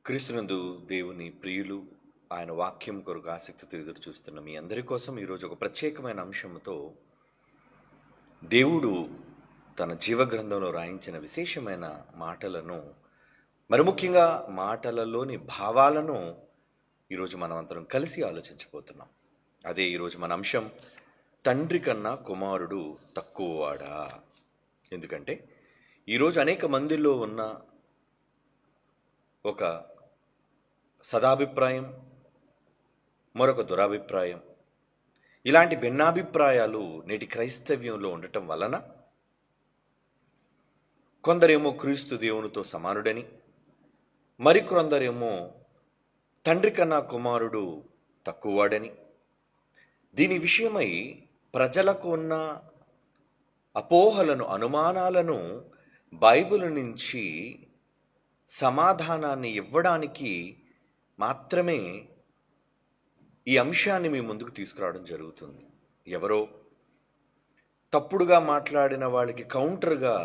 క్రీస్తునందు దేవుని ప్రియులు, ఆయన వాక్యం కొరకు ఆసక్తితో ఎదురు చూస్తున్న మీ అందరి కోసం ఈరోజు ఒక ప్రత్యేకమైన అంశంతో దేవుడు తన జీవగ్రంథంలో రాయించిన విశేషమైన మాటలను, మరి ముఖ్యంగా మాటలలోని భావాలను ఈరోజు మనం అందరం కలిసి ఆలోచించబోతున్నాం. అదే ఈరోజు మన అంశం, తండ్రి కన్నా కుమారుడు తక్కువవాడా. ఎందుకంటే ఈరోజు అనేక మందిలో ఉన్న ఒక సదాభిప్రాయం, మరొక దురాభిప్రాయం, ఇలాంటి భిన్నాభిప్రాయాలు నేటి క్రైస్తవ్యంలో ఉండటం వలన కొందరేమో క్రీస్తు దేవునితో సమానుడని, మరికొందరేమో తండ్రి కన్నా కుమారుడు తక్కువవాడని, దీని విషయమై ప్రజలకు ఉన్న అపోహలను, అనుమానాలను బైబిల్ నుంచి సమాధానాన్ని ఇవ్వడానికి మాత్రమే ఈ అంశాన్ని మీ ముందుకు తీసుకురావడం జరుగుతుంది. ఎవరో తప్పుడుగా మాట్లాడిన వాళ్ళకి కౌంటర్గా,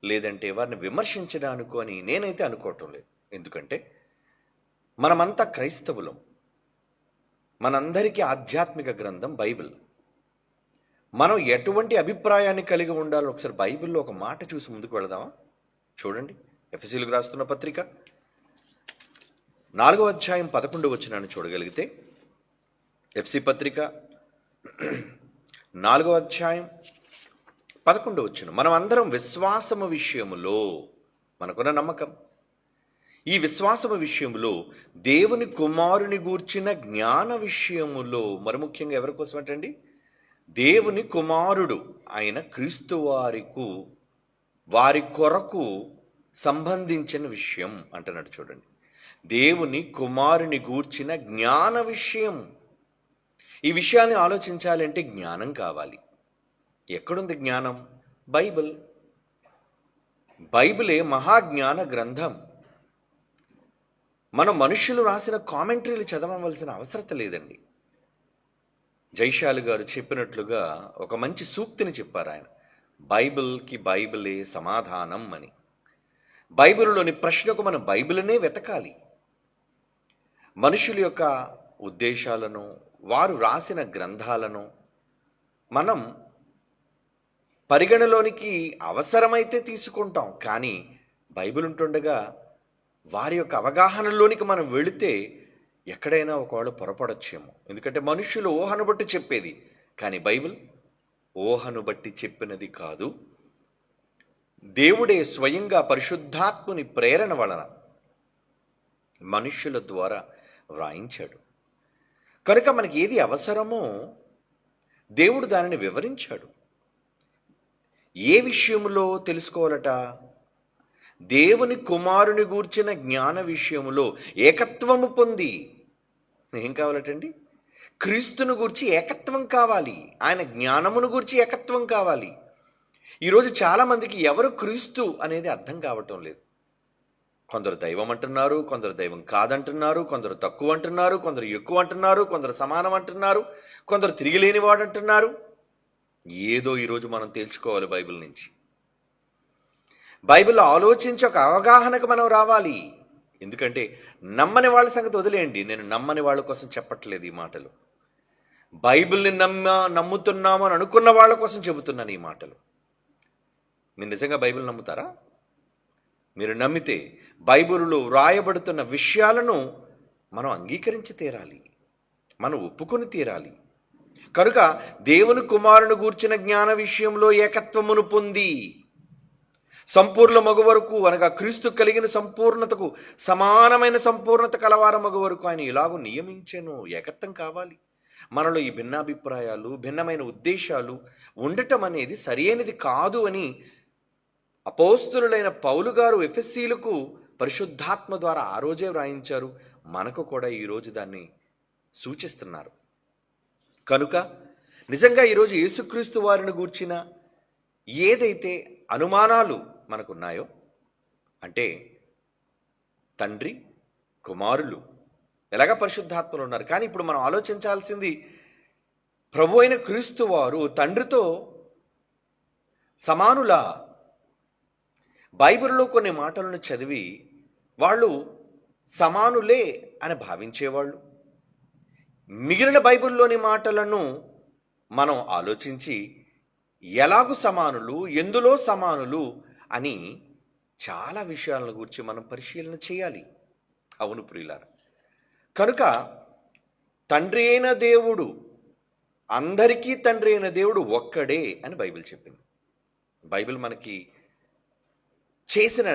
లేదంటే వారిని విమర్శించడానికి అని నేనైతే అనుకోవటం లేదు. ఎందుకంటే మనమంతా క్రైస్తవులం, మనందరికీ ఆధ్యాత్మిక గ్రంథం బైబిల్. మనం ఎటువంటి అభిప్రాయాన్ని కలిగి ఉండాలో ఒకసారి బైబిల్లో ఒక మాట చూసి ముందుకు వెళదామా? చూడండి, ఎఫెసీయులకు రాస్తున్న పత్రిక 4వ అధ్యాయం 11వ వచనాన్ని చూడగలిగితే, ఎఫ్సి పత్రిక 4వ అధ్యాయం 11వ వచనం, మనం అందరం విశ్వాసము విషయములో, మనకున్న నమ్మకం, ఈ విశ్వాసము విషయములో దేవుని కుమారుని గూర్చిన జ్ఞాన విషయములో, మరి ముఖ్యంగా ఎవరి కోసం అంటండి? దేవుని కుమారుడు ఆయన క్రీస్తు వారి కొరకు సంబంధించిన విషయం అంటున్నాడు. చూడండి, దేవుని కుమారుని గూర్చిన జ్ఞాన విషయం. ఈ విషయాన్ని ఆలోచించాలంటే జ్ఞానం కావాలి. ఎక్కడుంది జ్ఞానం? బైబిల్. బైబిలే మహాజ్ఞాన గ్రంథం. మనం మనుషులు రాసిన కామెంటరీలు చదవవలసిన అవసరం లేదండి. జైశాలి గారు చెప్పినట్లుగా ఒక మంచి సూక్తిని చెప్పారు ఆయన, బైబిల్కి బైబిలే సమాధానం అని. బైబిల్లోని ప్రశ్నకు మనం బైబిల్నే వెతకాలి. మనుషుల యొక్క ఉద్దేశాలను, వారు రాసిన గ్రంథాలను మనం పరిగణలోనికి అవసరమైతే తీసుకుంటాం. కానీ బైబిల్ ఉంటుండగా వారి యొక్క అవగాహనలోనికి మనం వెళితే ఎక్కడైనా ఒకవేళ పొరపడొచ్చేమో. ఎందుకంటే మనుషులు ఊహను బట్టి చెప్పేది, కానీ బైబిల్ ఊహను బట్టి చెప్పినది కాదు. దేవుడే స్వయంగా పరిశుద్ధాత్ముని ప్రేరణ వలన మనుష్యుల ద్వారా వ్రాయించాడు. కనుక మనకి ఏది అవసరమో దేవుడు దానిని వివరించాడు. ఏ విషయంలో తెలుసుకోవాలట? దేవుని కుమారుని గూర్చిన జ్ఞాన విషయములో ఏకత్వము పొంది. ఏం కావాలటండి? క్రీస్తును గూర్చి ఏకత్వం కావాలి, ఆయన జ్ఞానమును గూర్చి ఏకత్వం కావాలి. ఈరోజు చాలామందికి ఎవరు క్రీస్తు అనేది అర్థం కావటం లేదు. కొందరు దైవం అంటున్నారు, కొందరు దైవం కాదంటున్నారు, కొందరు తక్కువ అంటున్నారు, కొందరు ఎక్కువ అంటున్నారు, కొందరు సమానం అంటున్నారు, కొందరు తిరిగి లేనివాడు అంటున్నారు. ఏదో ఈరోజు మనం తేల్చుకోవాలి బైబిల్ నుంచి. బైబిల్ ఆలోచించి ఒక అవగాహనకు మనం రావాలి. ఎందుకంటే నమ్మని వాళ్ళ సంగతి వదిలేయండి, నేను నమ్మని వాళ్ళ కోసం చెప్పట్లేదు ఈ మాటలు. బైబిల్ని నమ్ముతున్నాము అని అనుకున్న వాళ్ళ కోసం చెబుతున్నాను ఈ మాటలు. మీరు నిజంగా బైబిల్ నమ్ముతారా? మీరు నమ్మితే బైబిల్లో వ్రాయబడుతున్న విషయాలను మనం అంగీకరించి తీరాలి, మనం ఒప్పుకొని తీరాలి. కనుక దేవుని కుమారుని గూర్చిన జ్ఞాన విషయంలో ఏకత్వమును పొంది సంపూర్ణ మగు వరకు, అనగా క్రీస్తు కలిగిన సంపూర్ణతకు సమానమైన సంపూర్ణత కలవార మగు వరకు ఆయన ఇలాగూ నియమించెను. ఏకత్వం కావాలి. మనలో ఈ భిన్నాభిప్రాయాలు, భిన్నమైన ఉద్దేశాలు ఉండటం అనేది సరైనది కాదు అని అపోస్తలులైన పౌలు గారు ఎఫెసీయులకు పరిశుద్ధాత్మ ద్వారా ఆ రోజే వ్రాయించారు. మనకు కూడా ఈరోజు దాన్ని సూచిస్తున్నారు. కనుక నిజంగా ఈరోజు యేసుక్రీస్తు వారిని గూర్చిన ఏదైతే అనుమానాలు మనకున్నాయో, అంటే తండ్రి కుమారులు ఎలాగా పరిశుద్ధాత్మలు ఉన్నారు, కానీ ఇప్పుడు మనం ఆలోచించాల్సింది, ప్రభు అయిన క్రీస్తు వారు తండ్రితో సమానులా? బైబిల్లో కొన్ని మాటలను చదివి వాళ్ళు సమానులే అని భావించేవాళ్ళు. మిగిలిన బైబిల్లోని మాటలను మనం ఆలోచించి ఎలాగు సమానులు, ఎందులో సమానులు అని చాలా విషయాలను గురించి మనం పరిశీలన చేయాలి. అవును ప్రియులారా, కనుక తండ్రి అయిన దేవుడు, అందరికీ తండ్రి అయిన దేవుడు ఒక్కడే అని బైబిల్ చెప్పింది. బైబిల్ మనకి చేసిన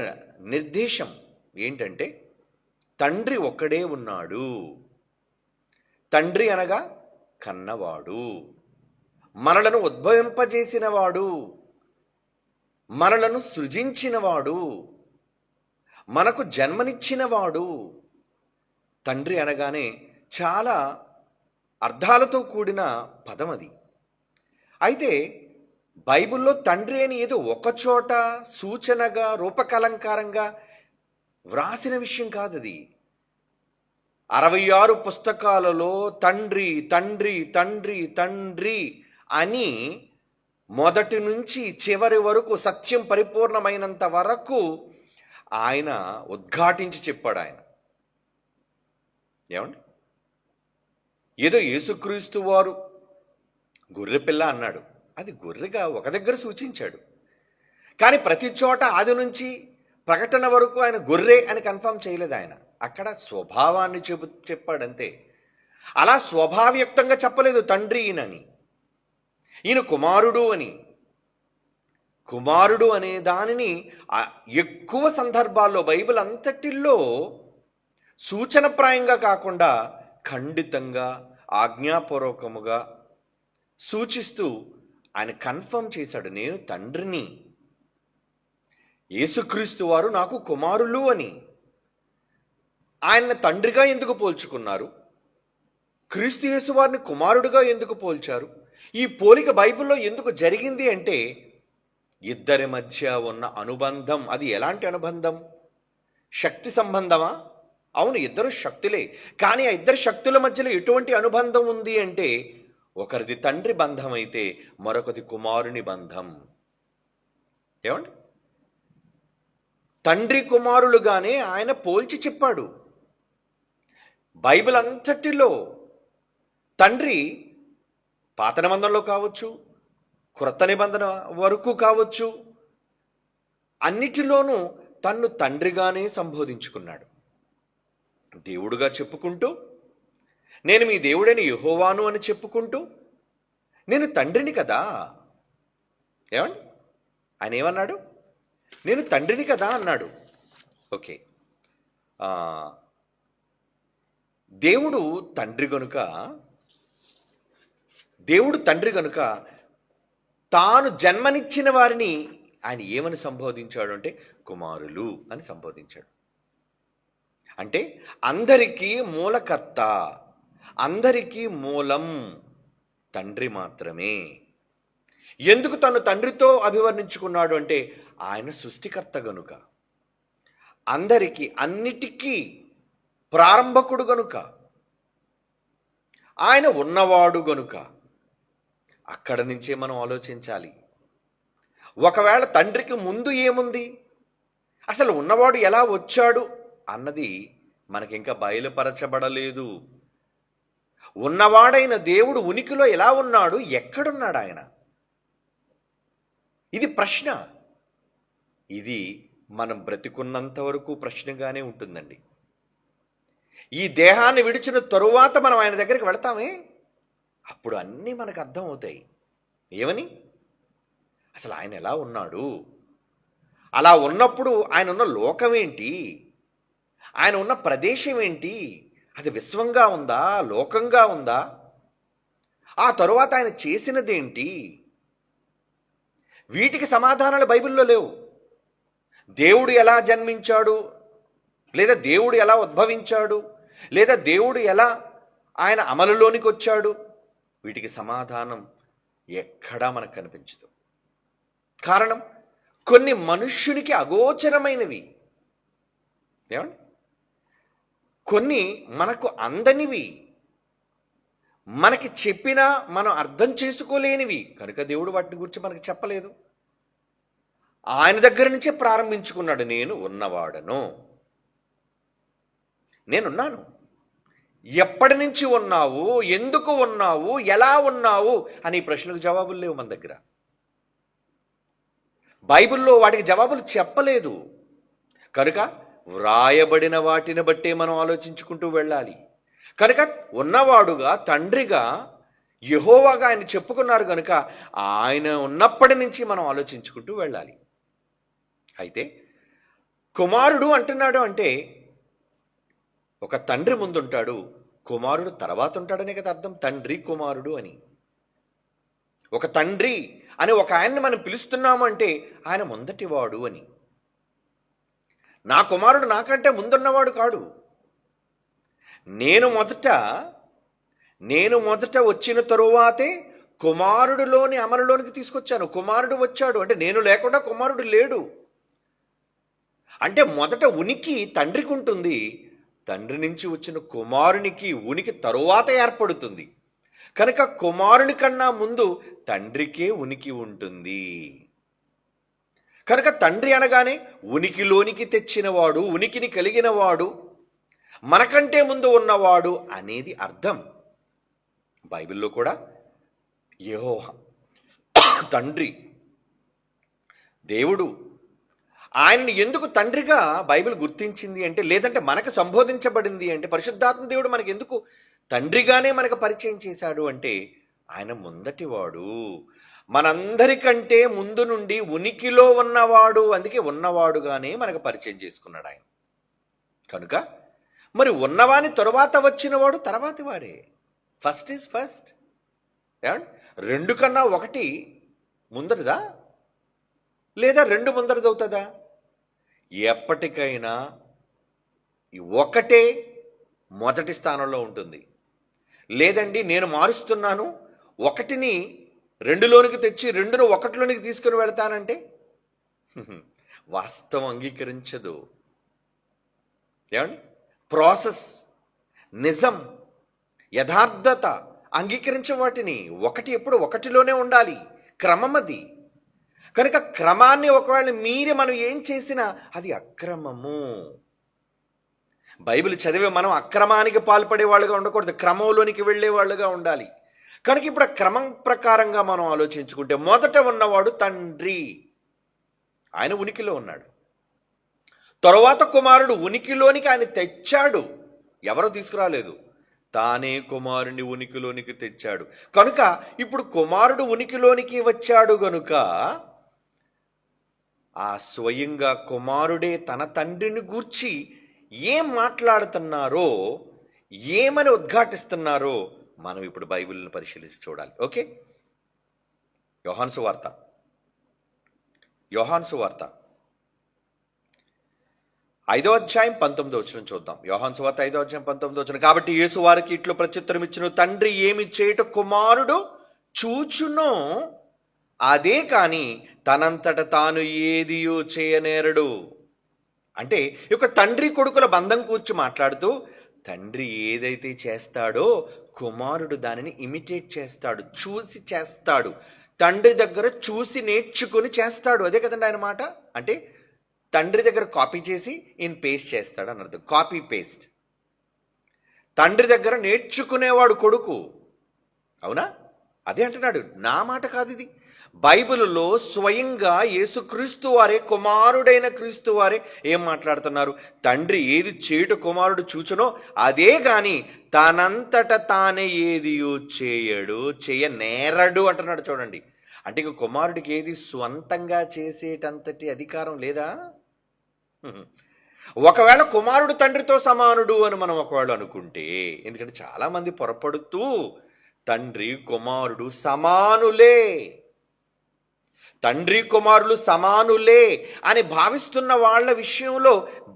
నిర్దేశం ఏంటంటే తండ్రి ఒక్కడే ఉన్నాడు. తండ్రి అనగా కన్నవాడు, మనలను ఉద్భవింపజేసినవాడు, మనలను సృజించినవాడు, మనకు జన్మనిచ్చినవాడు. తండ్రి అనగానే చాలా అర్థాలతో కూడిన పదం అది. అయితే బైబిల్లో తండ్రి అని ఏదో ఒకచోట సూచనగా, రూపకలంకారంగా వ్రాసిన విషయం కాదు అది. 66 పుస్తకాలలో తండ్రి తండ్రి తండ్రి తండ్రి అని మొదటి నుంచి చివరి వరకు, సత్యం పరిపూర్ణమైనంత వరకు ఆయన ఉద్ఘాటించి చెప్పాడు. ఆయన ఏమండి, ఏదో యేసుక్రీస్తు వారు గొర్రెపిల్ల అన్నాడు. అది గొర్రెగా ఒక దగ్గర సూచించాడు, కానీ ప్రతి చోట ఆది నుంచి ప్రకటన వరకు ఆయన గొర్రె అని కన్ఫర్మ్ చేయలేదు. ఆయన అక్కడ స్వభావాన్ని చెప్పాడంతే. అలా స్వభావయుక్తంగా చెప్పలేదు తండ్రి ఈయనని. ఈయన కుమారుడు అని. కుమారుడు అనే దానిని ఎక్కువ సందర్భాల్లో బైబిల్ అంతటిలో సూచనప్రాయంగా కాకుండా ఖండితంగా, ఆజ్ఞాపూర్వకముగా సూచిస్తూ ఆయన కన్ఫర్మ్ చేశాడు, నేను తండ్రిని, యేసుక్రీస్తు వారు నాకు కుమారులు అని. ఆయన తండ్రిగా ఎందుకు పోల్చుకున్నారు? క్రీస్తు యేసు వారిని కుమారుడుగా ఎందుకు పోల్చారు? ఈ పోలిక బైబిల్లో ఎందుకు జరిగింది అంటే ఇద్దరి మధ్య ఉన్న అనుబంధం. అది ఎలాంటి అనుబంధం? శక్తి సంబంధమా? అవును, ఇద్దరు శక్తులే. కానీ ఆ ఇద్దరు శక్తుల మధ్యలో ఎటువంటి అనుబంధం ఉంది అంటే ఒకరిది తండ్రి బంధం అయితే మరొకది కుమారుని బంధం. ఏమండి, తండ్రి కుమారులుగానే ఆయన పోల్చి చెప్పాడు. బైబిల్ అంతటిలో తండ్రి పాత నిబంధనలో కావచ్చు, క్రొత్త నిబంధన వరకు కావచ్చు, అన్నిటిలోనూ తన్ను తండ్రిగానే సంబోధించుకున్నాడు. దేవుడుగా చెప్పుకుంటూ, నేను మీ దేవుడైన యెహోవాను అని చెప్పుకుంటూ, నేను తండ్రిని కదా. ఏమండి, ఆయన ఏమన్నాడు? నేను తండ్రిని కదా అన్నాడు. ఓకే, దేవుడు తండ్రి గనుక తాను జన్మనిచ్చిన వారిని ఆయన ఏమని సంబోధించాడు అంటే కుమారులు అని సంబోధించాడు. అంటే అందరికీ మూలకర్త, అందరికీ మూలం తండ్రి మాత్రమే. ఎందుకు తను తండ్రితో అభివర్ణించుకున్నాడు అంటే ఆయన సృష్టికర్త గనుక, అందరికీ అన్నిటికీ ప్రారంభకుడు గనుక, ఆయన ఉన్నవాడు గనుక. అక్కడ నుంచే మనం ఆలోచించాలి. ఒకవేళ తండ్రికి ముందు ఏముంది, అసలు ఉన్నవాడు ఎలా వచ్చాడు అన్నది మనకింకా బయలుపరచబడలేదు. ఉన్నవాడైన దేవుడు ఉనికిలో ఎలా ఉన్నాడు, ఎక్కడున్నాడు ఆయన? ఇది ప్రశ్న. ఇది మనం బ్రతికున్నంత వరకు ప్రశ్నగానే ఉంటుందండి. ఈ దేహాన్ని విడిచిన తరువాత మనం ఆయన దగ్గరికి వెళతామే, అప్పుడు అన్నీ మనకు అర్థం అవుతాయి. ఏమని? అసలు ఆయన ఎలా ఉన్నాడు, అలా ఉన్నప్పుడు ఆయన ఉన్న లోకం ఏంటి, ఆయన ఉన్న ప్రదేశం ఏంటి, అది విశ్వంగా ఉందా, లోకంగా ఉందా, ఆ తరువాత ఆయన చేసినదేంటి, వీటికి సమాధానాలు బైబిల్లో లేవు. దేవుడు ఎలా జన్మించాడు, లేదా దేవుడు ఎలా ఉద్భవించాడు, లేదా దేవుడు ఎలా ఆయన అమలులోనికి వచ్చాడు, వీటికి సమాధానం ఎక్కడా మనకు కనిపించదు. కారణం, కొన్ని మనుష్యునికి అగోచరమైనవి, ఏమండి, కొన్ని మనకు అందనివి, మనకి చెప్పినా మనం అర్థం చేసుకోలేనివి కనుక దేవుడు వాటిని గురించి మనకు చెప్పలేదు. ఆయన దగ్గర నుంచే ప్రారంభించుకున్నాడు, నేను ఉన్నవాడను. నేనున్నాను. ఎప్పటి నుంచి ఉన్నావు, ఎందుకు ఉన్నావు, ఎలా ఉన్నావు అని ఈ ప్రశ్నలకు జవాబులు లేవు మన దగ్గర. బైబిల్లో వాటికి జవాబులు చెప్పలేదు. కనుక వ్రాయబడిన వాటిని బట్టే మనం ఆలోచించుకుంటూ వెళ్ళాలి. కనుక ఉన్నవాడుగా, తండ్రిగా, యెహోవాగా ఆయన చెప్పుకున్నారు కనుక ఆయన ఉన్నప్పటి నుంచి మనం ఆలోచించుకుంటూ వెళ్ళాలి. అయితే కుమారుడు అంటున్నాడు అంటే ఒక తండ్రి ముందుంటాడు, కుమారుడు తర్వాత ఉంటాడనే కదా అర్థం, తండ్రి కుమారుడు అని. ఒక తండ్రి అని ఒక ఆయన్ని మనం పిలుస్తున్నాము అంటే ఆయన ముందటివాడు అని. నా కుమారుడు నాకంటే ముందున్నవాడు కాడు. నేను మొదట వచ్చిన తరువాతే కుమారుడిలోని అమలులోనికి తీసుకొచ్చాను. కుమారుడు వచ్చాడు అంటే నేను లేకుండా కుమారుడు లేడు. అంటే మొదట ఉనికి తండ్రికి ఉంటుంది, తండ్రి నుంచి వచ్చిన కుమారునికి ఉనికి తరువాత ఏర్పడుతుంది. కనుక కుమారుని కన్నా ముందు తండ్రికే ఉనికి ఉంటుంది. కనుక తండ్రి అనగానే ఉనికిలోనికి తెచ్చినవాడు, ఉనికిని కలిగినవాడు, మనకంటే ముందు ఉన్నవాడు అనేది అర్థం. బైబిల్లో కూడా యెహోవా తండ్రి, దేవుడు, ఆయన్ని ఎందుకు తండ్రిగా బైబిల్ గుర్తించింది అంటే, లేదంటే మనకు సంబోధించబడింది అంటే, పరిశుద్ధాత్మ దేవుడు మనకు ఎందుకు తండ్రిగానే మనకు పరిచయం చేశాడు అంటే, ఆయన ముందటివాడు, మనందరికంటే ముందు నుండి ఉనికిలో ఉన్నవాడు, అందుకే ఉన్నవాడుగానే మనకు పరిచయం చేసుకున్నాడు ఆయన. కనుక మరి ఉన్నవాని తరువాత వచ్చినవాడు తర్వాతి వాడే. First is first. ఏమండి, రెండు కన్నా ఒకటి ముందరిదా లేదా రెండు ముందరిదవుతుందా? ఎప్పటికైనా ఒకటే మొదటి స్థానంలో ఉంటుంది. లేదండి నేను మారుస్తున్నాను, ఒకటిని రెండులోనికి తెచ్చి రెండును ఒకటిలోనికి తీసుకుని వెళ్తానంటే వాస్తవం అంగీకరించదు. ఏమండి, ప్రాసెస్, నిజం, యథార్థత అంగీకరించే వాటిని ఒకటి ఎప్పుడు ఒకటిలోనే ఉండాలి. క్రమం అది. కనుక క్రమాన్ని ఒకవేళ మీరి మనం ఏం చేసినా అది అక్రమము. బైబిల్ చదివే మనం అక్రమానికి పాల్పడే వాళ్ళుగా ఉండకూడదు, క్రమంలోనికి వెళ్ళే వాళ్ళుగా ఉండాలి. కనుక ఇప్పుడు ఆ క్రమం ప్రకారంగా మనం ఆలోచించుకుంటే మొదట ఉన్నవాడు తండ్రి, ఆయన ఉనికిలో ఉన్నాడు. తరువాత కుమారుడు ఉనికిలోనికి ఆయన తెచ్చాడు. ఎవరో తీసుకురాలేదు, తానే కుమారుని ఉనికిలోనికి తెచ్చాడు. కనుక ఇప్పుడు కుమారుడు ఉనికిలోనికి వచ్చాడు గనుక ఆ స్వయంగా కుమారుడే తన తండ్రిని గూర్చి ఏం మాట్లాడుతున్నారో, ఏమని ఉద్ఘాటిస్తున్నారో మనం ఇప్పుడు బైబిల్ని పరిశీలించి చూడాలి. ఓకే, యోహాను సువార్త 5వ అధ్యాయం 19వ వచనం చూద్దాం. యోహాను సువార్త 5వ అధ్యాయం 19వ వచనం. కాబట్టి యేసు వారికి ఇట్లు ప్రత్యుత్తరం ఇచ్చును, తండ్రి ఏమి చేయుట కుమారుడు చూచునో అదే కాని తనంతట తాను ఏదియో చేయనేరడు. అంటే ఇక తండ్రి కొడుకుల బంధం కూర్చు మాట్లాడుతూ, తండ్రి ఏదైతే చేస్తాడో కుమారుడు దానిని ఇమిటేట్ చేస్తాడు, చూసి చేస్తాడు, తండ్రి దగ్గర చూసి నేర్చుకుని చేస్తాడు. అదే కదండి ఆయన మాట. అంటే తండ్రి దగ్గర కాపీ చేసి ఈయన పేస్ట్ చేస్తాడు అని అర్థం. Copy paste. తండ్రి దగ్గర నేర్చుకునేవాడు కొడుకు. అవునా? అదే అంటున్నాడు, నా మాట కాదు ఇది. బైబిల్లో స్వయంగా యేసుక్రీస్తు వారే, కుమారుడైన క్రీస్తు వారే ఏం మాట్లాడుతున్నారు? తండ్రి ఏది చేయుట కుమారుడు చూచునో అదే గాని తనంతట తానే ఏది చేయడు, చేయనేరడు అంటున్నాడు. చూడండి, అంటే ఇక కుమారుడికి ఏది స్వంతంగా చేసేటంతటి అధికారం లేదా? ఒకవేళ కుమారుడు తండ్రితో సమానుడు అని మనం ఒకవేళ అనుకుంటే, ఎందుకంటే చాలామంది పొరపడుతూ తండ్రి కుమారుడు సమానులే, తండ్రి కుమారులు సమానులే అని భావిస్తున్న వాళ్ళ విషయంలో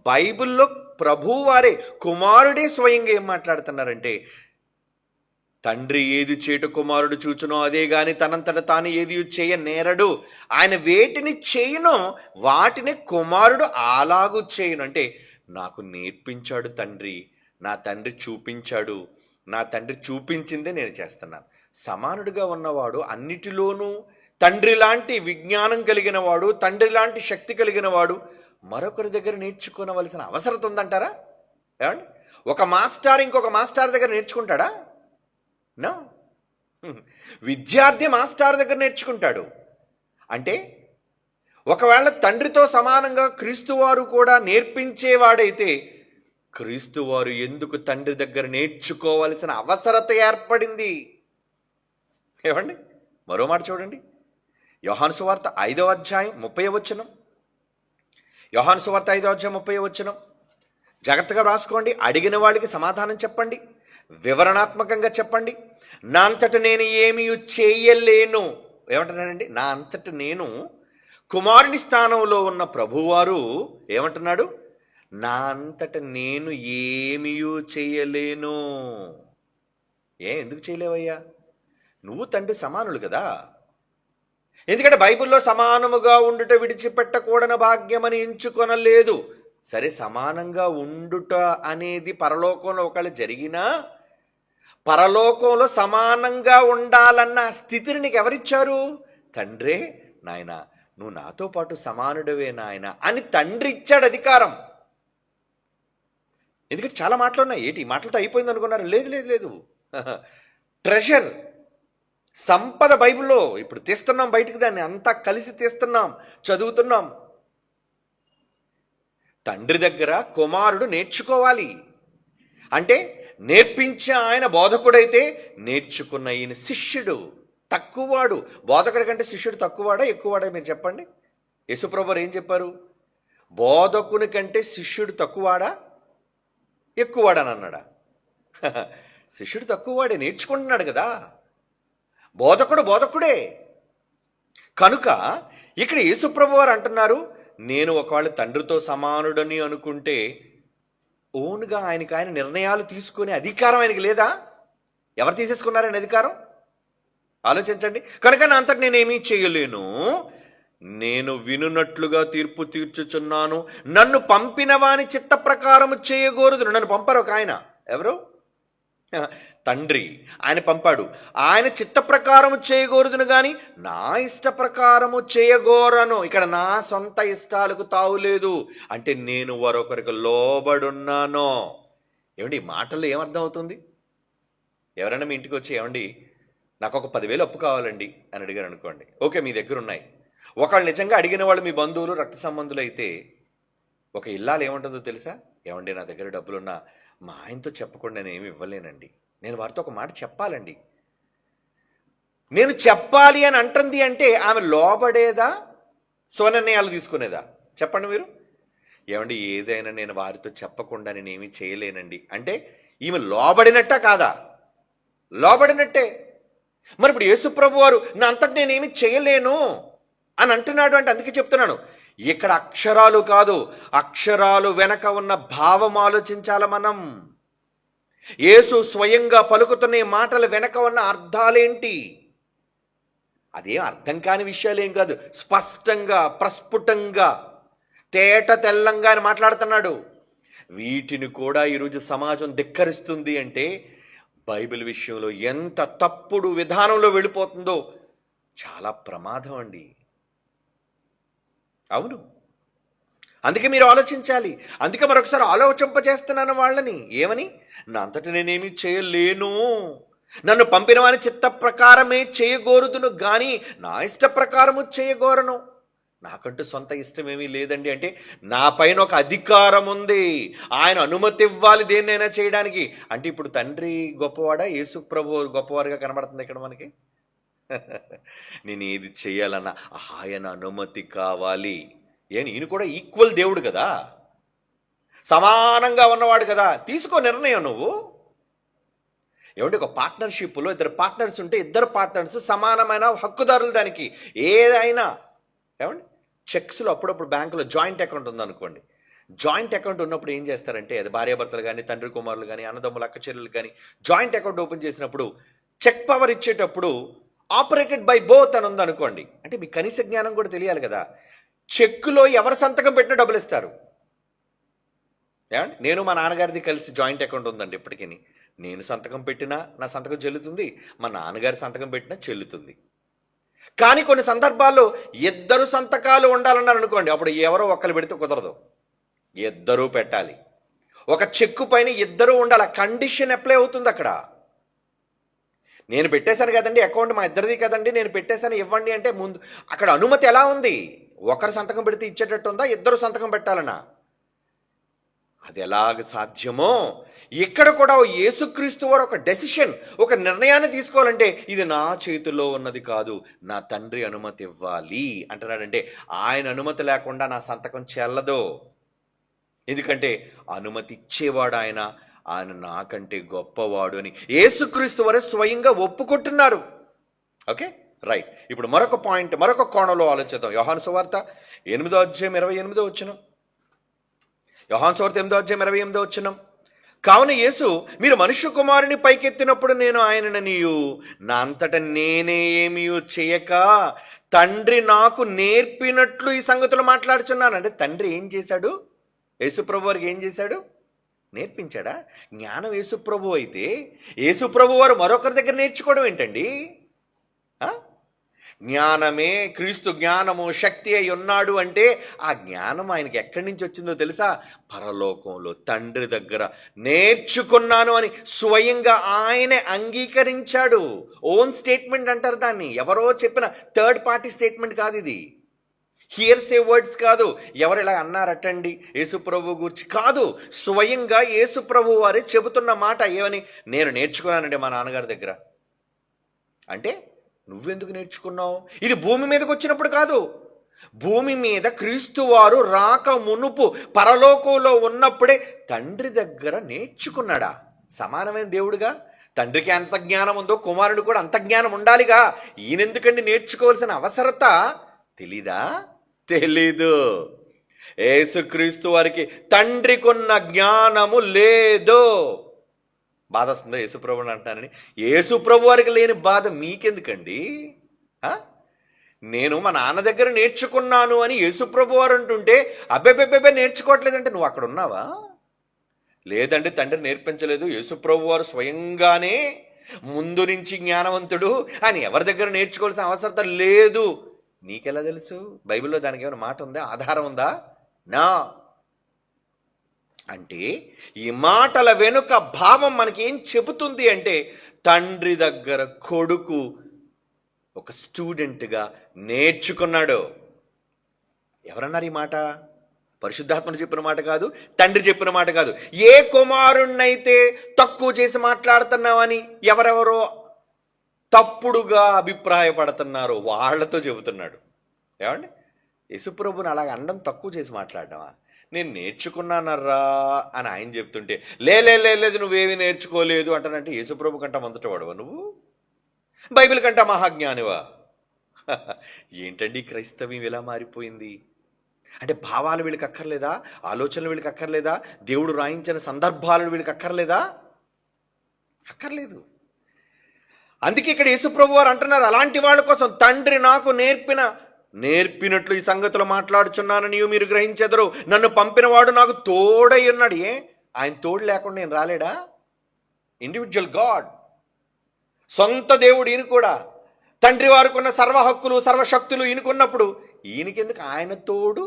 బైబిల్లో ప్రభువారే, కుమారుడే స్వయంగా ఏం మాట్లాడుతున్నారంటే, తండ్రి ఏది చేయుట కుమారుడు చూచునో అదే గాని తనంతట తాను ఏది చేయనేరడు. ఆయన వేటిని చేయునో వాటిని కుమారుడు అలాగూ చేయును. అంటే నాకు నేర్పించాడు తండ్రి, నా తండ్రి చూపించాడు, నా తండ్రి చూపించిందే నేను చేస్తున్నాను. సమానుడిగా ఉన్నవాడు అన్నిటిలోనూ తండ్రి లాంటి విజ్ఞానం కలిగిన వాడు, తండ్రి లాంటి శక్తి కలిగిన వాడు మరొకరి దగ్గర నేర్చుకోవలసిన అవసరం ఉందంటారా? ఏమండి, ఒక మాస్టర్ ఇంకొక మాస్టర్ దగ్గర నేర్చుకుంటాడా? నో. విద్యార్థి మాస్టర్ దగ్గర నేర్చుకుంటాడు. అంటే ఒకవేళ తండ్రితో సమానంగా క్రీస్తువారు కూడా నేర్పించేవాడైతే క్రీస్తువారు ఎందుకు తండ్రి దగ్గర నేర్చుకోవాల్సిన అవసరత ఏర్పడింది? ఏమండి, మరో మాట చూడండి. యోహాను సువార్త 5వ అధ్యాయం 30వ వచనం. యోహాను సువార్త 5వ అధ్యాయం 30వ వచనం జాగ్రత్తగా రాసుకోండి. అడిగిన వాళ్ళకి సమాధానం చెప్పండి, వివరణాత్మకంగా చెప్పండి. నా అంతట నేను ఏమీ చేయలేను. ఏమంటున్నానండి? నా అంతట నేను. కుమారుని స్థానంలో ఉన్న ప్రభువారు ఏమంటున్నాడు? నా అంతట నేను ఏమీ చేయలేను. ఎందుకు చేయలేవయ్యా? నువ్వు తండ్రి సమానులు కదా. ఎందుకంటే బైబిల్లో సమానముగా ఉండుట విడిచిపెట్టకూడని భాగ్యమని ఎంచుకొనలేదు. సరే, సమానంగా ఉండుట అనేది పరలోకంలో ఒకళ్ళు జరిగినా పరలోకంలో సమానంగా ఉండాలన్న స్థితిని నీకు ఎవరిచ్చారు? తండ్రే. నాయన, నువ్వు నాతో పాటు సమానుడవే నాయన అని తండ్రి ఇచ్చాడు అధికారం. ఎందుకంటే చాలా మాటలు ఉన్నాయి. ఏంటి ఈ మాటలతో అయిపోయింది అనుకున్నారు? లేదు లేదు లేదు. ట్రెజర్, సంపద బైబిల్లో ఇప్పుడు తీస్తున్నాం బయటికి, దాన్ని అంతా కలిసి తీస్తున్నాం, చదువుతున్నాం. తండ్రి దగ్గర కుమారుడు నేర్చుకోవాలి. అంటే నేర్పించే ఆయన బోధకుడైతే నేర్చుకున్న ఈయన శిష్యుడు తక్కువవాడు. బోధకుడి కంటే శిష్యుడు తక్కువవాడా ఎక్కువవాడా? మీరు చెప్పండి. యేసుప్రభువారు ఏం చెప్పారు? బోధకుని కంటే శిష్యుడు తక్కువవాడా ఎక్కువవాడని అన్నాడా? శిష్యుడు తక్కువవాడే, నేర్చుకుంటున్నాడు కదా. బోధకుడు బోధకుడే. కనుక ఇక్కడ యేసుప్రభువారు అంటున్నారు, నేను ఒకవేళ తండ్రితో సమానుడని అనుకుంటే ఓన్గా ఆయనకు ఆయన నిర్ణయాలు తీసుకునే అధికారం ఆయనకి లేదా? ఎవరు తీసేసుకున్నారని అధికారం? ఆలోచించండి. కనుక నా అంతటి నేనేమీ చేయలేను, నేను వినున్నట్లుగా తీర్పు తీర్చుచున్నాను, నన్ను పంపిన వాని చిత్త ప్రకారము చేయకూడదు. నన్ను పంపారు ఒక ఆయన. ఎవరు? తండ్రి. ఆయన పంపాడు. ఆయన చిత్త ప్రకారము చేయకూడదును కానీ నా ఇష్ట ప్రకారము చేయగోరను. ఇక్కడ నా సొంత ఇష్టాలకు తావులేదు. అంటే నేను మరొకరికి లోబడున్నాను. ఏమండి, మాటల్లో ఏమర్థం అవుతుంది? ఎవరైనా మీ ఇంటికి వచ్చి, ఏమండి నాకు ఒక 10,000 అప్పు కావాలండి అని అడిగారు అనుకోండి. ఓకే, మీ దగ్గర ఉన్నాయి. ఒకళ్ళు నిజంగా అడిగిన వాళ్ళు మీ బంధువులు, రక్త సంబంధులు అయితే ఒక ఇల్లాలు ఏముంటుందో తెలుసా? ఏమండి నా దగ్గర డబ్బులున్నా మా ఆయనతో చెప్పకుండా నేను ఏమి ఇవ్వలేనండి, నేను వారితో ఒక మాట చెప్పాలండి. నేను చెప్పాలి అని అంటుంది అంటే ఆమె లోబడేదా, స్వనిర్ణయాలు తీసుకునేదా? చెప్పండి మీరు. ఏమండి ఏదైనా నేను వారితో చెప్పకుండా నేను ఏమీ చేయలేనండి అంటే ఈమె లోబడినట్టా కాదా? లోబడినట్టే. మరి ఇప్పుడు యేసుప్రభు వారు నా అంతటి నేనేమి చేయలేను అని అంటున్నాడు అంటే అందుకే చెప్తున్నాను, ఇక్కడ అక్షరాలు కాదు, అక్షరాలు వెనక ఉన్న భావం ఆలోచించాలి మనం. యేసు స్వయంగా పలుకుతున్న మాటల వెనక ఉన్న అర్థాలేంటి? అదేం అర్థం కాని విషయాలేం కాదు. స్పష్టంగా, ప్రస్ఫుటంగా, తేట తెల్లంగా అని మాట్లాడుతున్నాడు. వీటిని కూడా ఈరోజు సమాజం ధిక్కరిస్తుంది అంటే బైబిల్ విషయంలో ఎంత తప్పుడు విధానంలో వెళ్ళిపోతుందో చాలా ప్రమాదం అండి. అవును, అందుకే మీరు ఆలోచించాలి. అందుకే మరొకసారి ఆలోచింపజేస్తున్నాను వాళ్ళని. ఏమని? నా అంతటి నేనేమి చేయలేను, నన్ను పంపిన వాని చిత్త ప్రకారమే చేయగోరుదును కానీ నా ఇష్ట ప్రకారము చేయగోరను. నాకంటూ సొంత ఇష్టమేమీ లేదండి. అంటే నా పైన ఒక అధికారం ఉంది, ఆయన అనుమతి ఇవ్వాలి దేన్నైనా చేయడానికి. అంటే ఇప్పుడు తండ్రి గొప్పవాడా, యేసు ప్రభు గొప్పవారుగా కనబడుతుంది ఇక్కడ మనకి? నేను ఏది చేయాలన్నా ఆయన అనుమతి కావాలి. ఈయన కూడా ఈక్వల్ దేవుడు కదా, సమానంగా ఉన్నవాడు కదా. తీసుకో నిర్ణయం నువ్వు. ఏమంటే ఒక పార్ట్నర్షిప్లో ఇద్దరు పార్ట్నర్స్ ఉంటే ఇద్దరు పార్ట్నర్స్ సమానమైన హక్కుదారులు దానికి. ఏదైనా ఏమండి, చెక్స్లో అప్పుడప్పుడు బ్యాంకులో జాయింట్ అకౌంట్ ఉందనుకోండి. జాయింట్ అకౌంట్ ఉన్నప్పుడు ఏం చేస్తారంటే, అది భార్యాభర్తలు కానీ, తండ్రి కుమారులు కానీ, అన్నదమ్ములు అక్క చెల్లెలు కానీ జాయింట్ అకౌంట్ ఓపెన్ చేసినప్పుడు చెక్ పవర్ ఇచ్చేటప్పుడు ఆపరేటెడ్ బై బోత్ అని ఉందనుకోండి. అంటే మీకు కనీస జ్ఞానం కూడా తెలియాలి కదా. చెక్కులో ఎవరు సంతకం పెట్టినా డబ్బులు ఇస్తారు. ఏమండి, నేను మా నాన్నగారిది కలిసి జాయింట్ అకౌంట్ ఉందండి. ఇప్పటికీ నేను సంతకం పెట్టినా నా సంతకం చెల్లుతుంది, మా నాన్నగారి సంతకం పెట్టినా చెల్లుతుంది. కానీ కొన్ని సందర్భాల్లో ఇద్దరు సంతకాలు ఉండాలన్నారు అనుకోండి, అప్పుడు ఎవరో ఒక్కరు పెడితే కుదరదు, ఇద్దరూ పెట్టాలి. ఒక చెక్కు పైన ఇద్దరు ఉండాలి, కండిషన్ అప్లై అవుతుంది అక్కడ. నేను పెట్టేశాను కదండి అకౌంట్, మా ఇద్దరిది కదండి, నేను పెట్టేశాను ఇవ్వండి అంటే ముందు అక్కడ అనుమతి ఎలా ఉంది? ఒకరు సంతకం పెడితే ఇచ్చేటట్టు ఉందా, ఇద్దరు సంతకం పెట్టాలనా? అది ఎలాగ సాధ్యమో ఇక్కడ కూడా యేసుక్రీస్తు వారు ఒక డెసిషన్, ఒక నిర్ణయాన్ని తీసుకోవాలంటే ఇది నా చేతిలో ఉన్నది కాదు, నా తండ్రి అనుమతి ఇవ్వాలి అంటున్నాడంటే ఆయన అనుమతి లేకుండా నా సంతకం చెల్లదు. ఎందుకంటే అనుమతి ఇచ్చేవాడు ఆయన, ఆయన నాకంటే గొప్పవాడు అని యేసుక్రీస్తు వారు స్వయంగా ఒప్పుకుంటున్నారు. Okay, right. ఇప్పుడు మరొక పాయింట్, మరొక కోణంలో ఆలోచిద్దాం. యోహాను సువార్త 8:28. యోహాను సువార్త 8:28. కావున యేసు, మీరు మనుష్య కుమారుని పైకెత్తినప్పుడు నేను ఆయనననియు నా అంతట నేనే ఏమీ చేయక తండ్రి నాకు నేర్పినట్లు ఈ సంగతులు మాట్లాడుచున్నాను. అంటే తండ్రి ఏం చేశాడు? యేసుప్రభు వారికి ఏం చేశాడు? నేర్పించాడా? జ్ఞానం యేసుప్రభు అయితే యేసుప్రభు వారు మరొకరి దగ్గర నేర్చుకోవడం ఏంటండి? జ్ఞానమే క్రీస్తు జ్ఞానము శక్తి అయి ఉన్నాడు అంటే ఆ జ్ఞానం ఆయనకి ఎక్కడి నుంచి వచ్చిందో తెలుసా? పరలోకంలో తండ్రి దగ్గర నేర్చుకున్నాను అని స్వయంగా ఆయనే అంగీకరించాడు. ఓన్ స్టేట్మెంట్ అంటారు దాన్ని, ఎవరో చెప్పిన థర్డ్ పార్టీ స్టేట్మెంట్ కాదు ఇది. హియర్సే వర్డ్స్ కాదు, ఎవరు ఇలా అన్నారటండి యేసుప్రభు గురించి కాదు, స్వయంగా యేసుప్రభు వారే చెబుతున్న మాట. ఏమని? నేను నేర్చుకున్నానండి మా నాన్నగారి దగ్గర. అంటే నువ్వెందుకు నేర్చుకున్నావు? ఇది భూమి మీదకి వచ్చినప్పుడు కాదు, భూమి మీద క్రీస్తు వారు రాక మునుపు పరలోకంలో ఉన్నప్పుడే తండ్రి దగ్గర నేర్చుకున్నాడా? సమానమైన దేవుడుగా తండ్రికి ఎంత జ్ఞానం ఉందో కుమారుడు కూడా అంత జ్ఞానం ఉండాలిగా. ఈయనెందుకండి నేర్చుకోవాల్సిన అవసరత? తెలీదా? తెలీదు. యేసుక్రీస్తు వారికి తండ్రికున్న జ్ఞానము లేదు. బాధ వస్తుందా యేసుప్రభుని అంటున్నానని? యేసుప్రభు వారికి లేని బాధ మీకెందుకండి? నేను మా నాన్న దగ్గర నేర్చుకున్నాను అని యేసుప్రభు వారు అంటుంటే అబ్బెబ్బెబ్బెబ్బే నేర్చుకోవట్లేదంటే నువ్వు అక్కడ ఉన్నావా? లేదండి తండ్రి నేర్పించలేదు, యేసుప్రభు వారు స్వయంగానే ముందు నుంచి జ్ఞానవంతుడు అని ఎవరి దగ్గర నేర్చుకోవాల్సిన అవసరం లేదు. నీకెలా తెలుసు? బైబిల్లో దానికి ఏమైనా మాట ఉందా, ఆధారం ఉందా? నా అంటే ఈ మాటల వెనుక భావం మనకి ఏం చెబుతుంది అంటే తండ్రి దగ్గర కొడుకు ఒక స్టూడెంట్గా నేర్చుకున్నాడు. ఎవరన్నారు ఈ మాట? పరిశుద్ధాత్మను చెప్పిన మాట కాదు, తండ్రి చెప్పిన మాట కాదు. ఏ కుమారుణ్ణైతే తక్కువ చేసి మాట్లాడుతున్నావని ఎవరెవరో తప్పుడుగా అభిప్రాయపడుతున్నారు వాళ్ళతో చెబుతున్నాడు. ఏమండి? యేసుప్రభుని అలాగ అనడం తక్కువ చేసి మాట్లాడటమా? నేను నేర్చుకున్నానర్రా అని ఆయన చెప్తుంటే లేదు నువ్వేమీ నేర్చుకోలేదు అంటానంటే యేసుప్రభు కంట మొదట వాడవా నువ్వు? బైబిల్ కంట మహాజ్ఞానివా? ఏంటండి క్రైస్తవ్యం ఎలా మారిపోయింది? అంటే భావాలు వీళ్ళకి అక్కర్లేదా? ఆలోచనలు వీళ్ళకి అక్కర్లేదా? దేవుడు రాయించిన సందర్భాలు వీళ్ళకి అక్కర్లేదా? అక్కర్లేదు. అందుకే ఇక్కడ యేసుప్రభు వారు అంటున్నారు, అలాంటి వాళ్ళ కోసం తండ్రి నాకు నేర్పినట్లు ఈ సంగతులు మాట్లాడుచున్నాను నీవు మీరు గ్రహించెదరు. నన్ను పంపినవాడు నాకు తోడై ఉన్నాడు. ఆయన తోడు లేకుండా నేను రాలేడా? ఇండివిజువల్ గాడ్, సొంత దేవుడు ఈయన కూడా. తండ్రి వారికి ఉన్న సర్వ హక్కులు సర్వశక్తులు ఈయనకున్నప్పుడు ఈయనకెందుకు ఆయన తోడు?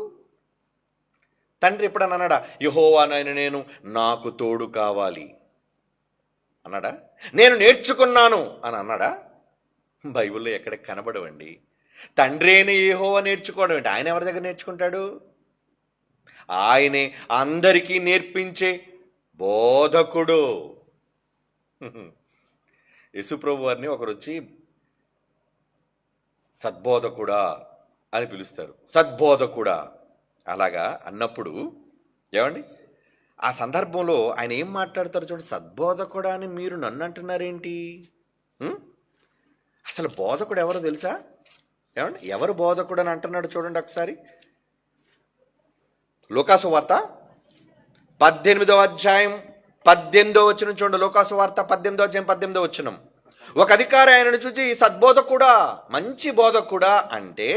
తండ్రి ఎప్పుడన్నా అన్నాడా యెహోవా నేను నాకు తోడు కావాలి అన్నాడా? నేను నేర్చుకున్నాను అని అన్నాడా? బైబిల్లో ఎక్కడ కనబడవండి. తండ్రి అయిన యెహోవా నేర్చుకోవడం ఏంటి? ఆయన ఎవరి దగ్గర నేర్చుకుంటాడు? ఆయనే అందరికీ నేర్పించే బోధకుడు. యేసుప్రభు వారిని ఒకరు వచ్చి సద్బోధకుడా అని పిలుస్తారు. సద్బోధకుడా అలాగా అన్నప్పుడు ఏమండి, ఆ సందర్భంలో ఆయన ఏం మాట్లాడతారు చూడండి. సద్బోధకుడా అని మీరు నన్ను అంటున్నారేంటి? అసలు బోధకుడు ఎవరో తెలుసా? ఏమండి, ఎవరు బోధకుడు అని అంటున్నాడు చూడండి ఒకసారి. లూకాసు వార్త 18:18 చూడండి. లూకాసు వార్త 18:18. ఒక అధికారి ఆయనను చూసి సద్బోధకుడా, మంచి బోధకుడా అంటే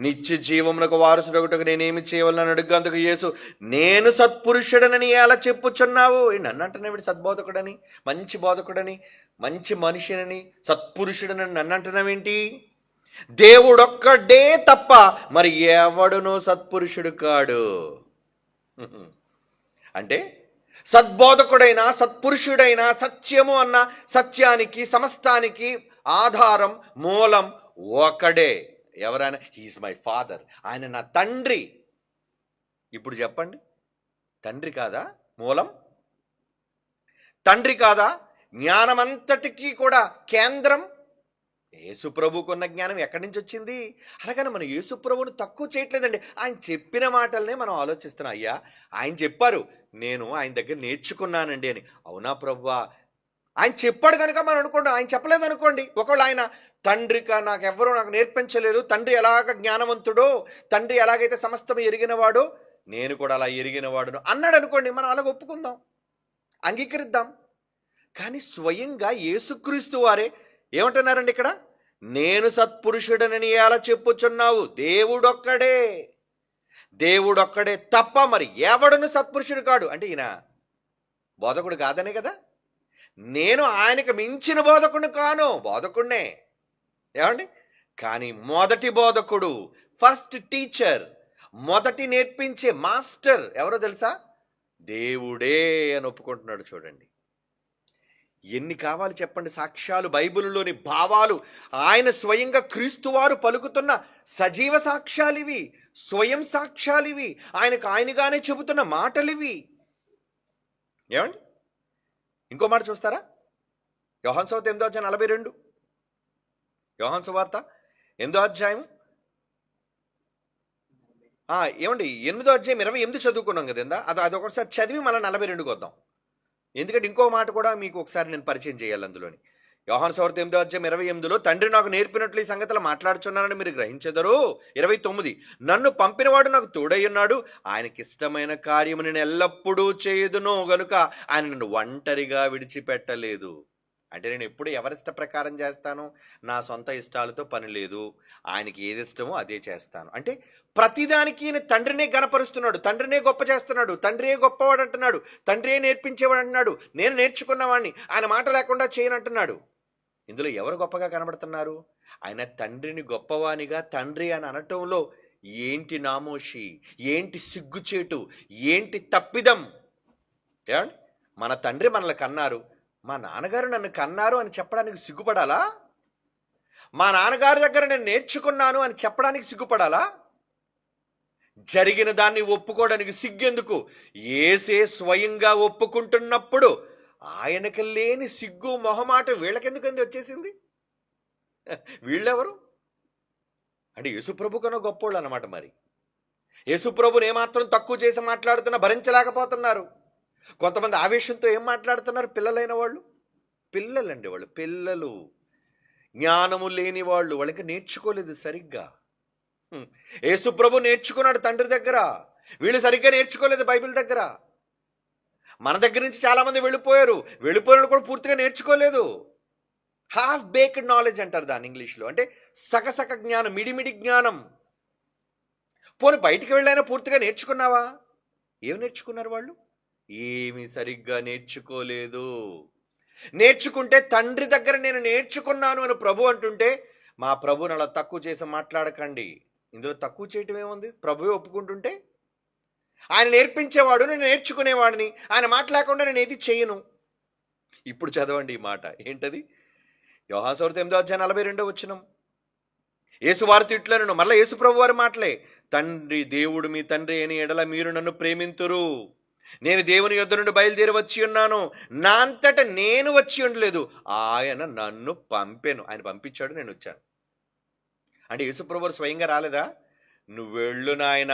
నిత్య జీవమునకు వారసుడొకటకు నేనేమి చేయవలని అడుగందుకు యేసు నేను సత్పురుషుడనని ఎలా చెప్పుచున్నావు? నన్ను అంటున్నావు సద్బోధకుడని, మంచి బోధకుడని, మంచి మనిషినని, సత్పురుషుడనని నన్ను అంటున్నావేంటి? దేవుడొక్కడే తప్ప మరి ఎవడునో సత్పురుషుడు కాడు. అంటే సద్బోధకుడైన, సత్పురుషుడైన, సత్యము అన్న సత్యానికి, సమస్తానికి ఆధారం, మూలం ఒకడే. ఎవరైనా హీఈస్ మై ఫాదర్, ఆయన నా తండ్రి. ఇప్పుడు చెప్పండి, తండ్రి కాదా మూలం? తండ్రి కాదా జ్ఞానమంతటికీ కూడా కేంద్రం? యేసుప్రభుకున్న జ్ఞానం ఎక్కడి నుంచి వచ్చింది? అలాగని మనం యేసుప్రభుని తక్కువ చేయట్లేదండి. ఆయన చెప్పిన మాటలనే మనం ఆలోచిస్తున్నాం. అయ్యా ఆయన చెప్పారు, నేను ఆయన దగ్గర నేర్చుకున్నానండి అని. అవునా ప్రభువా? ఆయన చెప్పాడు కనుక మనం అనుకోండి. ఆయన చెప్పలేదు అనుకోండి, ఒకవేళ ఆయన తండ్రిగా నాకు నేర్పించలేదు, తండ్రి ఎలాగ జ్ఞానవంతుడో, తండ్రి ఎలాగైతే సమస్తం ఎరిగినవాడో నేను కూడా అలా ఎరిగినవాడును అన్నాడు అనుకోండి, మనం అలాగ ఒప్పుకుందాం, అంగీకరిద్దాం. కానీ స్వయంగా యేసుక్రీస్తు వారే ఏమంటున్నారండి ఇక్కడ? నేను సత్పురుషుడనని ఎలా చెప్పుచున్నావు? దేవుడొక్కడే తప్ప మరి ఎవడను సత్పురుషుడు కాడు. అంటే ఈయన బోధకుడు కాదనే కదా. నేను ఆయనకు మించిన బోధకుడు కాను, బోధకుడినే ఏమండి. కానీ మొదటి బోధకుడు, ఫస్ట్ టీచర్, మొదటి నేర్పించే మాస్టర్ ఎవరో తెలుసా? దేవుడే అని ఒప్పుకుంటున్నాడు. చూడండి ఎన్ని కావాలి చెప్పండి సాక్ష్యాలు, బైబిలులోని భావాలు, ఆయన స్వయంగా క్రీస్తువారు పలుకుతున్న సజీవ సాక్ష్యాలివి, స్వయం సాక్ష్యాలివి, ఆయనగానే చెబుతున్న మాటలివి. ఏమండి ఇంకో మాట చూస్తారా? యోహాను సువార్త 8:42, యోహాను సువార్త 8 ఏమండి 8:28 చదువుకున్నాం కదా. అది ఒకసారి చదివి మళ్ళీ 42కి వద్దాం. ఎందుకంటే ఇంకో మాట కూడా మీకు ఒకసారి నేను పరిచయం చేయాలి అందులోని. యోహాను సువార్త 8:28 తండ్రి నాకు నేర్పినట్లు ఈ సంగతులు మాట్లాడుచున్నానని మీరు గ్రహించెదరు. 29 నన్ను పంపినవాడు నాకు తోడై ఉన్నాడు, ఆయనకి ఇష్టమైన కార్యము నేను ఎల్లప్పుడూ చేయుదును గనుక ఆయన నన్ను ఒంటరిగా విడిచిపెట్టలేదు. అంటే నేను ఎప్పుడు ఎవరిష్ట ప్రకారం చేస్తాను, నా సొంత ఇష్టాలతో పని లేదు, ఆయనకి ఏది ఇష్టమో అదే చేస్తాను. అంటే ప్రతిదానికి ఈయన తండ్రినే గణపరుస్తున్నాడు, తండ్రినే గొప్ప చేస్తున్నాడు, తండ్రియే గొప్పవాడు అంటున్నాడు, తండ్రియే నేర్పించేవాడు అంటున్నాడు, నేను నేర్చుకున్నవాడిని, ఆయన మాట లేకుండా చేయనంటున్నాడు. ఇందులో ఎవరు గొప్పగా కనబడుతున్నారు? ఆయన తండ్రిని గొప్పవానిగా తండ్రి అని అనటంలో ఏంటి నామోషి, ఏంటి సిగ్గుచేటు, ఏంటి తప్పిదం? ఏమండి మన తండ్రి మనల్ని కన్నారు, మా నాన్నగారు నన్ను కన్నారు అని చెప్పడానికి సిగ్గుపడాలా? మా నాన్నగారి దగ్గర నేను నేర్చుకున్నాను అని చెప్పడానికి సిగ్గుపడాలా? జరిగిన దాన్ని ఒప్పుకోవడానికి సిగ్గెందుకు? యేసే స్వయంగా ఒప్పుకుంటున్నప్పుడు ఆయనకి లేని సిగ్గు మొహమాట వీళ్ళకెందుకంది వచ్చేసింది? వీళ్ళెవరు అంటే యేసుప్రభు కన్నా గొప్పోళ్ళు అన్నమాట. మరి యేసుప్రభుని ఏమాత్రం తక్కువ చేసి మాట్లాడుతున్నా భరించలేకపోతున్నారు. కొంతమంది ఆవేశంతో ఏం మాట్లాడుతున్నారు? పిల్లలైన వాళ్ళు, పిల్లలండి వాళ్ళు, పిల్లలు, జ్ఞానము లేని వాళ్ళు, వాళ్ళకి నేర్చుకోలేదు సరిగ్గా. యేసుప్రభు నేర్చుకున్నాడు తండ్రి దగ్గర, వీళ్ళు సరిగ్గా నేర్చుకోలేదు బైబిల్ దగ్గర. మన దగ్గర నుంచి చాలామంది వెళ్ళిపోయారు, వెళ్ళిపోయిన కూడా పూర్తిగా నేర్చుకోలేదు. హాఫ్ బేక్డ్ నాలెడ్జ్ అంటారు దాన్ని ఇంగ్లీష్లో. అంటే సగసగ జ్ఞానం, మిడిమిడి జ్ఞానం. పోనీ బయటికి వెళ్ళైనా పూర్తిగా నేర్చుకున్నావా? ఏం నేర్చుకున్నారు వాళ్ళు? ఏమీ సరిగ్గా నేర్చుకోలేదు. నేర్చుకుంటే తండ్రి దగ్గర నేను నేర్చుకున్నాను అని ప్రభు అంటుంటే, మా ప్రభుని అలా తక్కువ చేసి మాట్లాడకండి. ఇందులో తక్కువ చేయటం ఏముంది? ప్రభువే ఒప్పుకుంటుంటే, ఆయన నేర్పించేవాడు, నేను నేర్చుకునేవాడిని, ఆయన మాట లేకుండా నేను ఏది చేయను. ఇప్పుడు చదవండి ఈ మాట ఏంటది? యోహాను సువార్త 8:42 యేసు వారితో ఇట్లనెను, మరలా యేసు ప్రభు వారి మాటలే, తండ్రి దేవుడు మీ తండ్రి అని ఎడల మీరు నన్ను ప్రేమింతురు. నేను దేవుని యొద్ద నుండి బయలుదేరి వచ్చి ఉన్నాను, నా అంతట నేను వచ్చి ఉండలేదు, ఆయన నన్ను పంపెను. ఆయన పంపించాడు, నేను వచ్చాను. అంటే యేసుప్రభు స్వయంగా రాలేదా? నువ్వు వెళ్ళు నాయన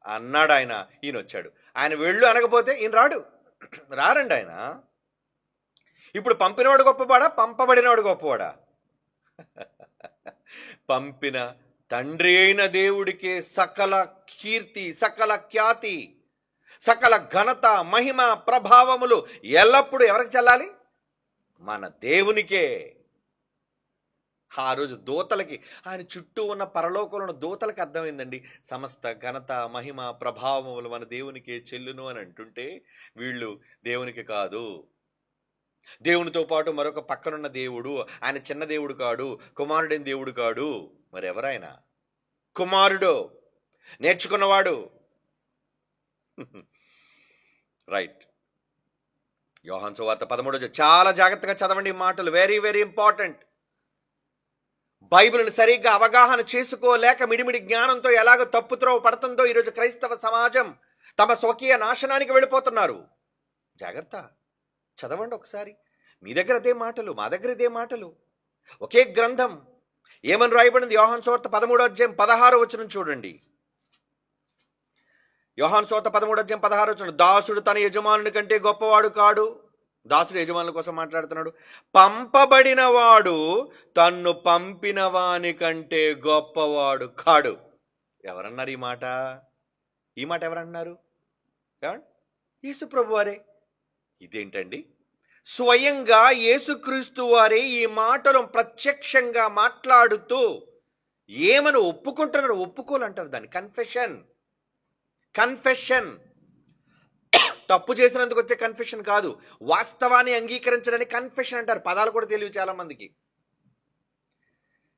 అన్నాడు ఆయన, ఈయన వచ్చాడు. ఆయన వెళ్ళు అనకపోతే ఈయన రారండి ఆయన. ఇప్పుడు పంపినవాడు గొప్పవాడా, పంపబడినవాడు గొప్పవాడా? పంపిన తండ్రి అయిన దేవుడికే సకల కీర్తి, సకల ఖ్యాతి, సకల ఘనత, మహిమ, ప్రభావములు ఎల్లప్పుడూ ఎవరికి చెల్లాలి? మన దేవునికే. ఆ రోజు దూతలకి, ఆయన చుట్టూ ఉన్న పరలోకంలో ఉన్న దూతలకి అర్థమైందండి, సమస్త ఘనత, మహిమ, ప్రభావములు మన దేవునికే చెల్లును అని అంటుంటే, వీళ్ళు దేవునికి కాదు, దేవునితో పాటు మరొక పక్కనున్న దేవుడు, ఆయన చిన్న దేవుడు కాడు, కుమారుడైన దేవుడు కాడు, మరి ఎవరైనా కుమారుడు, నేర్చుకున్నవాడు. రైట్. యోహాను సువార్త 13 చాలా జాగ్రత్తగా చదవండి ఈ మాటలు, వెరీ వెరీ ఇంపార్టెంట్. బైబిల్ని సరిగ్గా అవగాహన చేసుకోలేక మిడిమిడి జ్ఞానంతో ఎలాగ తప్పుత్రోవ పడుతుందో ఈరోజు క్రైస్తవ సమాజం తమ స్వకీయ నాశనానికి వెళ్ళిపోతున్నారు. జాగ్రత్త, చదవండి ఒకసారి. మీ దగ్గర అదే మాటలు, మా దగ్గర ఇదే మాటలు, ఒకే గ్రంథం. ఏమని రాయబడింది? యోహాను సువార్త 13:16 చూడండి. యోహాను సువార్త 13:16 దాసుడు తన యజమానుని కంటే గొప్పవాడు కాడు. దాసుడు యజమానుల కోసం మాట్లాడుతున్నాడు. పంపబడిన వాడు తన్ను పంపిన వాని కంటే గొప్పవాడు కాడు. ఎవరన్నారు ఈ మాట? ఈ మాట ఎవరన్నారు? యేసు ప్రభు వారే. ఇదేంటండి? స్వయంగా యేసుక్రీస్తు వారే ఈ మాటలు ప్రత్యక్షంగా మాట్లాడుతూ ఏమని ఒప్పుకుంటున్నారు? ఒప్పుకోలంటారు దాన్ని కన్ఫెషన్. తప్పు చేసినందుకు వచ్చే కన్ఫెషన్ కాదు, వాస్తవాన్ని అంగీకరించడానికి కన్ఫెషన్ అంటారు. పదాలు కూడా తెలియదు చాలా మందికి.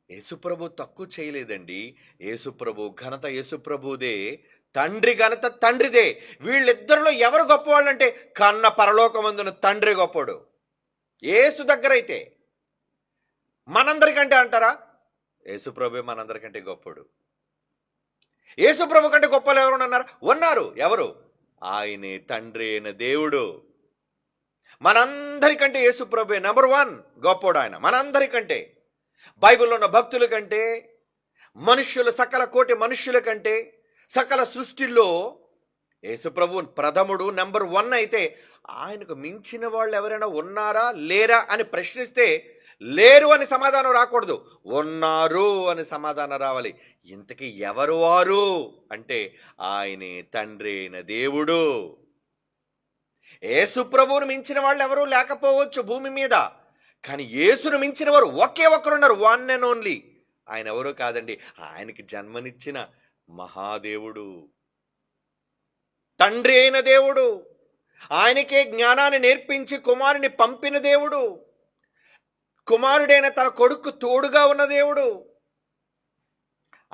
యేసుప్రభు తక్కువ చేయలేదండి. యేసుప్రభు ఘనత యేసుప్రభుదే, తండ్రి ఘనత తండ్రిదే. వీళ్ళిద్దరిలో ఎవరు గొప్పవాళ్ళు అంటే కన్న పరలోకమందున తండ్రి గొప్పడు. యేసు దగ్గర అయితే మనందరికంటే అంటారా? యేసుప్రభే మనందరికంటే గొప్పడు. యేసుప్రభు కంటే గొప్పలు ఎవరు అన్నారు? ఉన్నారు. ఎవరు? ఆయనే తండ్రి అయిన దేవుడు. మనందరికంటే యేసుప్రభే నెంబర్ 1 గొప్పోడు. ఆయన మనందరికంటే, బైబిల్లో ఉన్న భక్తుల కంటే, మనుష్యులు, సకల కోటి మనుష్యుల కంటే, సకల సృష్టిలో యేసుప్రభు ప్రథముడు, నెంబర్ 1 అయితే ఆయనకు మించిన వాళ్ళు ఎవరైనా ఉన్నారా లేరా అని ప్రశ్నిస్తే లేరు అని సమాధానం రాకూడదు, ఉన్నారు అని సమాధానం రావాలి. ఇంతకీ ఎవరు వారు అంటే ఆయనే తండ్రి అయిన దేవుడు. యేసు ప్రభువును మించిన వాళ్ళు ఎవరు లేకపోవచ్చు భూమి మీద, కానీ యేసును మించిన వారు ఒకే ఒక్కరున్నారు, 1 and only. ఆయన ఎవరో కాదండి, ఆయనకి జన్మనిచ్చిన మహాదేవుడు, తండ్రి అయిన దేవుడు. ఆయనకే జ్ఞానాన్ని నేర్పించి కుమారుని పంపిన దేవుడు, కుమారుడైన తన కొడుకు తోడుగా ఉన్న దేవుడు.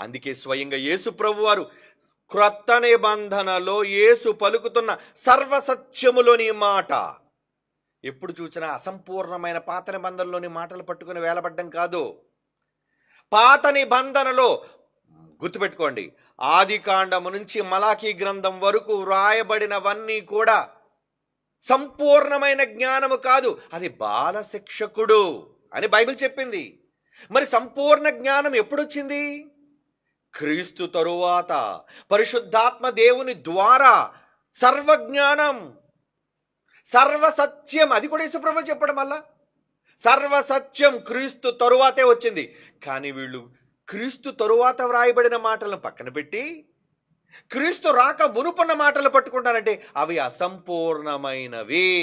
అందుకే స్వయంగా యేసు ప్రభు వారు క్రొత్త నిబంధనలో యేసు పలుకుతున్న సర్వసత్యములోని మాట, ఎప్పుడు చూసినా అసంపూర్ణమైన పాత నిబంధనలోని మాటలు పట్టుకుని వేలబడ్డం కాదు. పాత నిబంధనలో గుర్తుపెట్టుకోండి, ఆదికాండము నుంచి మలాకీ గ్రంథం వరకు వ్రాయబడినవన్నీ కూడా సంపూర్ణమైన జ్ఞానము కాదు, అది బాల శిక్షకుడు అని బైబిల్ చెప్పింది. మరి సంపూర్ణ జ్ఞానం ఎప్పుడొచ్చింది? క్రీస్తు తరువాత పరిశుద్ధాత్మ దేవుని ద్వారా సర్వజ్ఞానం, సర్వసత్యం, అది కూడా యేసుప్రభు చెప్పడం వల్ల సర్వసత్యం క్రీస్తు తరువాతే వచ్చింది. కానీ వీళ్ళు క్రీస్తు తరువాత వ్రాయబడిన మాటలను పక్కన పెట్టి క్రీస్తు రాక మునుపున్న మాటలు పట్టుకుంటారంటే అవి అసంపూర్ణమైనవి,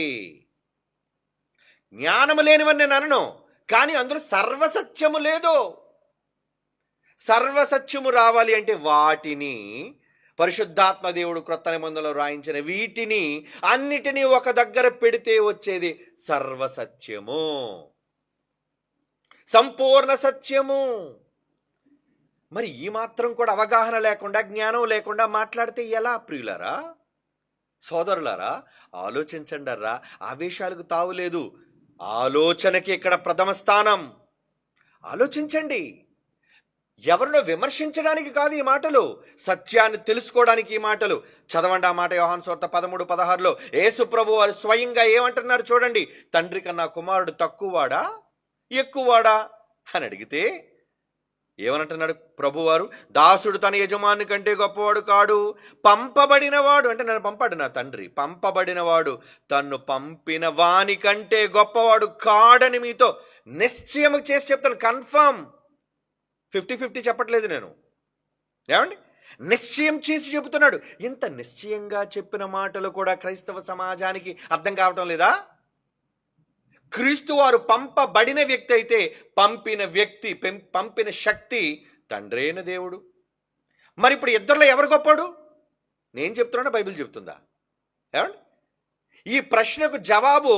జ్ఞానము లేనివని నేను అనను, కానీ అందులో సర్వసత్యము లేదు. సర్వసత్యము రావాలి అంటే వాటిని పరిశుద్ధాత్మ దేవుడు క్రొత్త నిబంధనలో రాయించిన వీటిని అన్నిటినీ ఒక దగ్గర పెడితే వచ్చేది సర్వసత్యము, సంపూర్ణ సత్యము. మరి ఈ మాత్రం కూడా అవగాహన లేకుండా, జ్ఞానం లేకుండా మాట్లాడితే ఎలా? ప్రియులారా, సోదరులారా, ఆలోచించండర్రా. ఆవేశాలకు తావులేదు, ఆలోచనకి ఇక్కడ ప్రథమ స్థానం. ఆలోచించండి. ఎవరినో విమర్శించడానికి కాదు ఈ మాటలు, సత్యాన్ని తెలుసుకోవడానికి ఈ మాటలు. చదవండి ఆ మాట, యోహాను సువార్త 13:16 యేసు ప్రభు వారు స్వయంగా ఏమంటున్నారు చూడండి. తండ్రి కన్నా కుమారుడు తక్కువవాడా ఎక్కువవాడా అని అడిగితే ఏమనంటున్నాడు ప్రభువారు? దాసుడు తన యజమాని కంటే గొప్పవాడు కాడు, పంపబడినవాడు, అంటే నన్ను పంపాడు నా తండ్రి, పంపబడినవాడు తన్ను పంపిన వాని కంటే గొప్పవాడు కాడని మీతో నిశ్చయం చేసి చెప్తాను. కన్ఫర్మ్, 50-50 చెప్పట్లేదు నేను, ఏమండి, నిశ్చయం చేసి చెబుతున్నాడు. ఇంత నిశ్చయంగా చెప్పిన మాటలు కూడా క్రైస్తవ సమాజానికి అర్థం కావటం లేదా? క్రీస్తు వారు పంపబడిన వ్యక్తి అయితే పంపిన వ్యక్తి, పంపిన శక్తి తండ్రి అయిన దేవుడు. మరి ఇప్పుడు ఇద్దరిలో ఎవరు గొప్పడు? నేను చెప్తున్నా, బైబిల్ చెప్తుందా? ఏమండి, ఈ ప్రశ్నకు జవాబు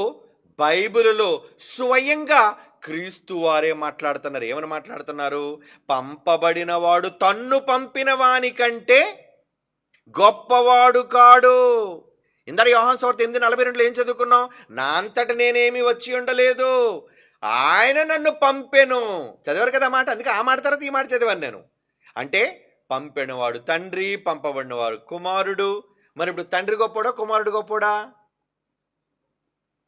బైబిలులో స్వయంగా క్రీస్తు వారే మాట్లాడుతున్నారు. ఏమని మాట్లాడుతున్నారు? పంపబడిన వాడు తన్ను పంపిన వాని కంటే గొప్పవాడు కాడు. ఇందాక యోహాను సువార్త 8:42 ఏం చదువుకున్నాం? నా అంతట నేనేమి వచ్చి ఉండలేదు, ఆయన నన్ను పంపెను. చదివారు కదా మాట. అందుకే ఆ మాట తర్వాత ఈ మాట చదివాను నేను. అంటే పంపెనవాడు తండ్రి, పంపబడినవాడు కుమారుడు. మరి ఇప్పుడు తండ్రి గొప్పోడా, కుమారుడు గొప్పోడా?